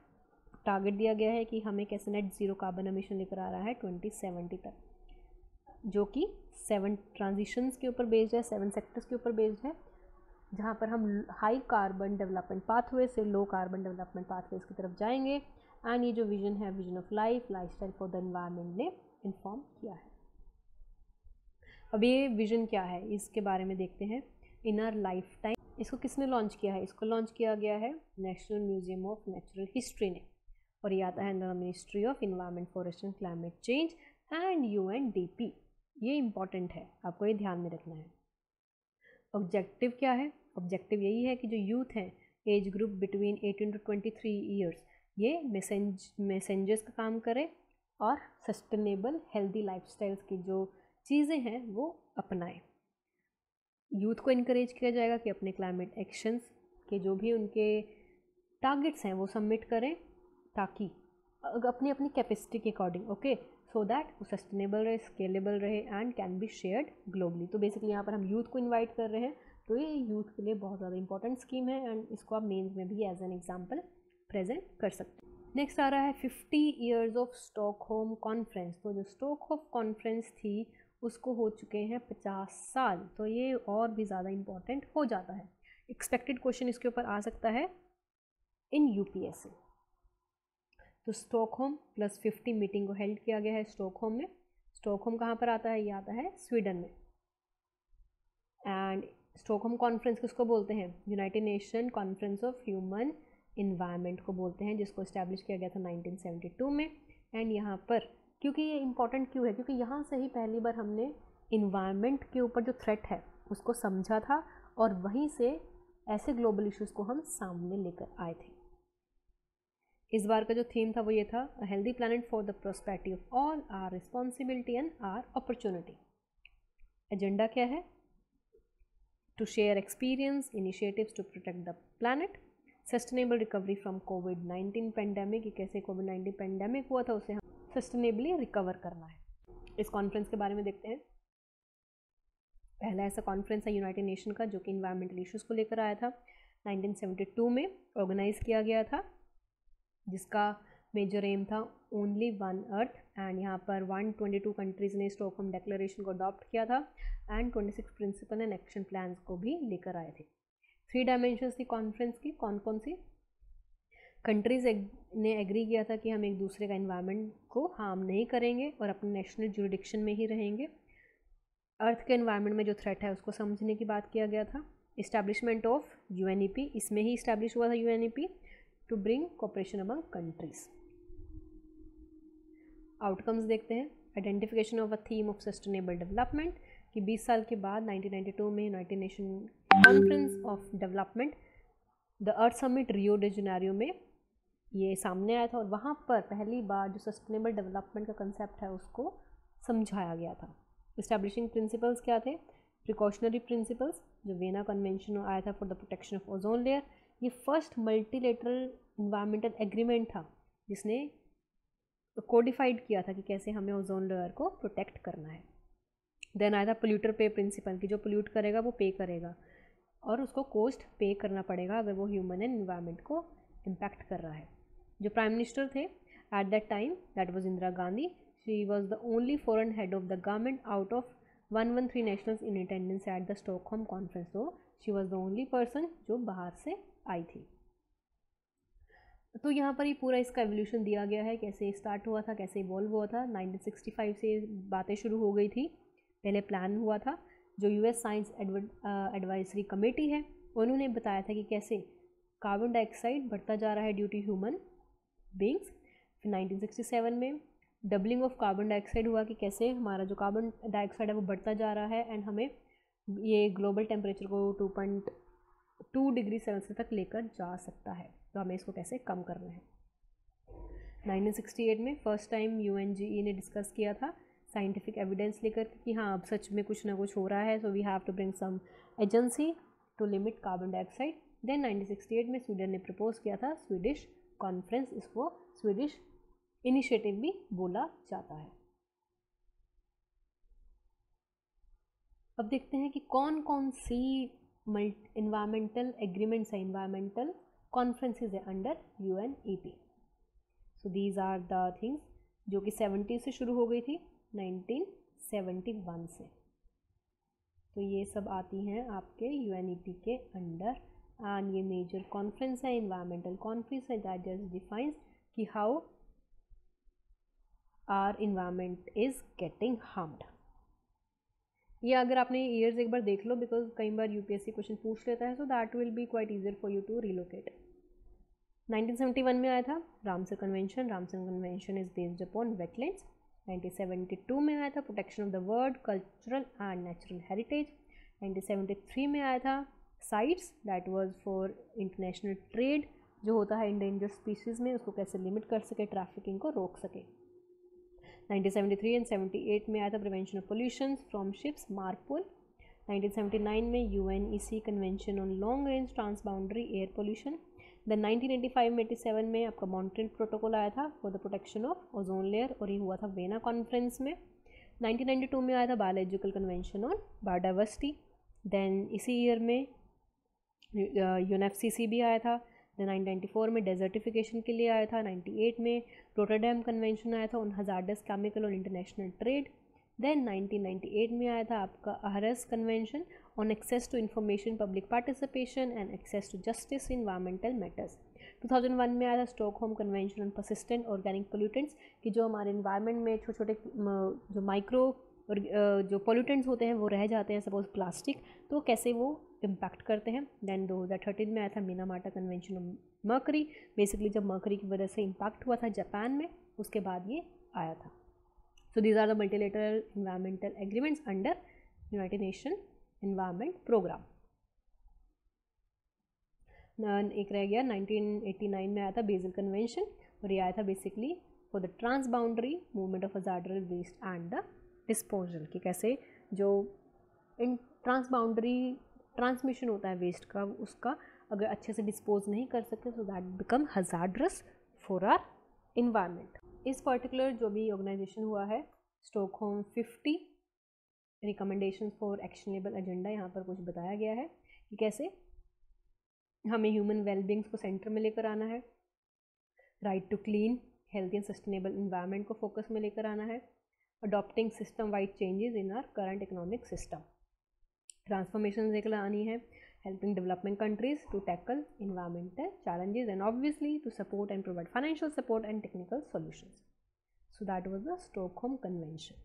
टारगेट दिया गया है कि हमें कैसे नेट ज़ीरो कार्बन एमिशन लेकर आ रहा है 2070 तक, जो कि 7 ट्रांजिशंस के ऊपर बेस्ड है, 7 सेक्टर्स के ऊपर बेस्ड है, जहाँ पर हम हाई कार्बन डेवलपमेंट पाथवे से लो कार्बन डेवलपमेंट पाथवेज की तरफ जाएंगे। एंड ये जो विजन है, vision of lifestyle for the environment ने इन्फॉर्म किया है। अब ये विजन क्या है इसके बारे में देखते हैं। इन आवर लाइफ टाइम, इसको किसने लॉन्च किया है? इसको लॉन्च किया गया है national museum of natural history ने, और ये आता है under ministry of environment, forest and climate change and UNDP। ये इंपॉर्टेंट है, आपको ये ध्यान में रखना है। ऑब्जेक्टिव क्या है? ऑब्जेक्टिव यही है कि जो यूथ हैं age group between 18 to 23 years, ये मैसेंजर्स का काम करें और सस्टेनेबल हेल्दी लाइफस्टाइल्स की जो चीज़ें हैं वो अपनाएं। यूथ को इनकरेज किया जाएगा कि अपने क्लाइमेट एक्शंस के जो भी उनके टारगेट्स हैं वो सबमिट करें, ताकि अपनी अपनी कैपेसिटी के अकॉर्डिंग, ओके, सो दैट वो सस्टेनेबल रहे, स्केलेबल रहे and can be shared globally. तो बेसिकली यहाँ पर हम यूथ को इन्वाइट कर रहे हैं, तो ये यूथ के लिए बहुत ज़्यादा इंपॉर्टेंट स्कीम है एंड इसको आप मेंस में भी एज एन एग्जाम्पल प्रेजेंट कर सकते हैं। नेक्स्ट आ रहा है 50 ईयर्स ऑफ स्टॉकहोम कॉन्फ्रेंस। तो जो स्टॉकहोम कॉन्फ्रेंस थी उसको हो चुके हैं 50 साल, तो ये और भी ज़्यादा इम्पॉर्टेंट हो जाता है। एक्सपेक्टेड क्वेश्चन इसके ऊपर आ सकता है इन UPSC। तो स्टॉकहोम प्लस 50 मीटिंग को हेल्ड किया गया है स्टॉकहोम में। स्टॉकहोम कहाँ पर आता है? ये आता है स्वीडन में। एंड स्टॉकहोम कॉन्फ्रेंस किसको बोलते हैं? United Nation conference of human environment को बोलते हैं, जिसको इस्टेब्लिश किया गया था 1972 में। एंड यहाँ पर क्योंकि ये इम्पॉर्टेंट क्यों है? क्योंकि यहाँ से ही पहली बार हमने इन्वायरमेंट के ऊपर जो थ्रेट है उसको समझा था, और वहीं से ऐसे ग्लोबल इश्यूज़ को हम सामने लेकर आए थे। इस बार का जो थीम था वो ये था, a healthy planet for the prosperity of all, our responsibility and our opportunity. Agenda क्या है? To share experience, initiatives to protect the planet, sustainable recovery from कोविड-19 पेंडेमिक, कैसे कोविड-19 पेंडेमिक हुआ था उसे हम सस्टेनेबली रिकवर करना है। इस कॉन्फ्रेंस के बारे में देखते हैं। पहला ऐसा कॉन्फ्रेंस है यूनाइटेड नेशन का जो कि इन्वायरमेंटल इश्यूज़ को लेकर आया था, 1972 में ऑर्गेनाइज किया गया था, जिसका मेजर एम था ओनली वन अर्थ। एंड यहाँ पर 122 कंट्रीज़ ने स्टॉकहोम डिक्लेरेशन को अडॉप्ट किया था and 26 principle and action plans को भी लेकर आए थे। 3 डायमेंशंस थी कॉन्फ्रेंस की, कौन कौन सी? कंट्रीज ने एग्री किया था कि हम एक दूसरे का एनवायरनमेंट को हार्म नहीं करेंगे और अपने नेशनल जुरिडिक्शन में ही रहेंगे। अर्थ के एनवायरनमेंट में जो थ्रेट है उसको समझने की बात किया गया था। इस्टेब्लिशमेंट ऑफ यूएनईपी, इसमें ही इस्टेब्लिश हुआ था UNEP to bring cooperation among countries. Outcomes देखते हैं। Identification of a theme of sustainable development, कि 20 साल के बाद 1992 में United Nation conference of development the earth summit Rio de Janeiro में ये सामने आया था और वहाँ पर पहली बार जो सस्टेनेबल डेवलपमेंट का कंसेप्ट है उसको समझाया गया था। इस्टेब्लिशिंग प्रिंसिपल्स क्या थे? प्रिकॉशनरी प्रिंसिपल्स, जो वियना कन्वेंशन आया था for the protection of ozone layer, ये फर्स्ट मल्टीलेटरल इन्वायरमेंटल एग्रीमेंट था जिसने कोडिफाइड किया था कि कैसे हमें ओजोन लेयर को प्रोटेक्ट करना है। देन आया था पोल्यूटर पे प्रिंसिपल, कि जो पोल्यूट करेगा वो पे करेगा और उसको कॉस्ट पे करना पड़ेगा अगर वो ह्यूमन एंड एनवायरनमेंट को इम्पैक्ट कर रहा है। जो प्राइम मिनिस्टर थे at that time, that was Indira Gandhi. She was the only foreign head of the government out of 113 nationals in attendance at the Stockholm conference. तो she was the only person जो बाहर से आई थी। तो यहाँ पर ही पूरा इसका एवोल्यूशन दिया गया है, कैसे स्टार्ट हुआ था, कैसे इवॉल्व हुआ था। 1965 से बातें शुरू हो गई थी। पहले प्लान हुआ था, जो यूएस साइंस एडवाइजरी कमेटी है उन्होंने बताया था कि कैसे कार्बन डाइऑक्साइड बढ़ता जा रहा है ड्यू टू ह्यूमन बींग्स। फिर 1967 में डबलिंग ऑफ कार्बन डाइऑक्साइड हुआ, कि कैसे हमारा जो कार्बन डाइऑक्साइड है वो बढ़ता जा रहा है एंड हमें ये ग्लोबल टेम्परेचर को 2.2 डिग्री सेल्सियस तक लेकर जा सकता है, तो हमें इसको कैसे कम करना है। 1968 में फर्स्ट टाइम यूएनजीई ने डिस्कस किया था साइंटिफिक एविडेंस लेकर कि हाँ अब सच में कुछ ना कुछ हो रहा है, so we have to bring some agency to limit carbon dioxide. Then 1968 में स्वीडन ने प्रपोज किया था स्वीडिश कॉन्फ्रेंस, इसको स्वीडिश इनिशिएटिव भी बोला जाता है। अब देखते हैं कि कौन कौन सी इन्वायरमेंटल एग्रीमेंट्स है, इन्वायरमेंटल कॉन्फ्रेंसेज है under UNEP. So these are the things जो कि 70 से शुरू हो गई थी 1971 से। तो ये सब आती हैं आपके यूएनईपी के अंडर एंड ये मेजर कॉन्फ्रेंस है, इन्वायरमेंटल कॉन्फ्रेंस है दैट जस्ट डिफाइंस कि how our environment is getting harmed. ये अगर आपने ईयर्स एक बार देख लो, बिकॉज कई बार यूपीएससी क्वेश्चन पूछ लेता है, so that will be quite easier for you to relocate. 1971 में आया था Ramsar convention. Ramsar convention is based upon wetlands. 1972 में आया था protection of the world cultural and natural heritage. 1973 में आया था CITES, that was for international trade, जो होता है इंडेंजर्ड स्पीशीज़ में उसको कैसे लिमिट कर सके, ट्रैफिकिंग को रोक सके। 1973 एंड 78 में आया था prevention of pollution from ships, MARPOL. 1979 में UNECE convention on long range transboundary air pollution. Then 1985 में 87 में आपका मॉन्ट्रियल प्रोटोकॉल आया था for the protection of ozone layer और ये हुआ था वियना कॉन्फ्रेंस में। 1992 में आया था biological convention on biodiversity. Then इसी ईयर में यूएनएफसीसी भी आया था। देन 1994 में डेजर्टिफिकेशन के लिए आया था। 98 में रोटरडैम कन्वेंशन आया था ऑन हजार्डस केमिकल और इंटरनेशनल ट्रेड। देन 1998 में आया था आपका Aarhus convention on access to information, public participation and access to justice in environmental matters. 2001 में आया था Stockholm convention on persistent organic pollutants, कि जो हमारे इन्वायरमेंट में छोटे छोटे जो माइक्रो और जो पोल्यूटेंट्स होते हैं वो रह जाते हैं, सपोज प्लास्टिक, तो कैसे वो इम्पैक्ट करते हैं। देन 2013 में आया था Minamata convention on mercury, basically जब मर्करी की वजह से इम्पैक्ट हुआ था जापान में, उसके बाद ये आया था। So these are the multilateral environmental agreements under United Nation environment programme. एक रह गया 1989 में आया था बेसल कन्वेंशन और ये आया था basically for the transboundary movement of hazardous waste and the disposal, कि कैसे जो इन ट्रांसबाउंडरी ट्रांसमिशन होता है वेस्ट का, उसका अगर अच्छे से डिस्पोज नहीं कर सकते तो that become hazardous for are environment. इस पर्टिकुलर जो भी ऑर्गेनाइजेशन हुआ है Stockholm 50 recommendation for actionable agenda, यहाँ पर कुछ बताया गया है कि कैसे हमें ह्यूमन वेलबींग्स को सेंटर में लेकर आना है, right to clean healthy and sustainable environment को फोकस में लेकर आना है, adopting system wide changes in our current economic system, transformation लेकर आनी है, helping developing countries to tackle environmental challenges and obviously to support and provide financial support and technical solutions. So that was the Stockholm Convention.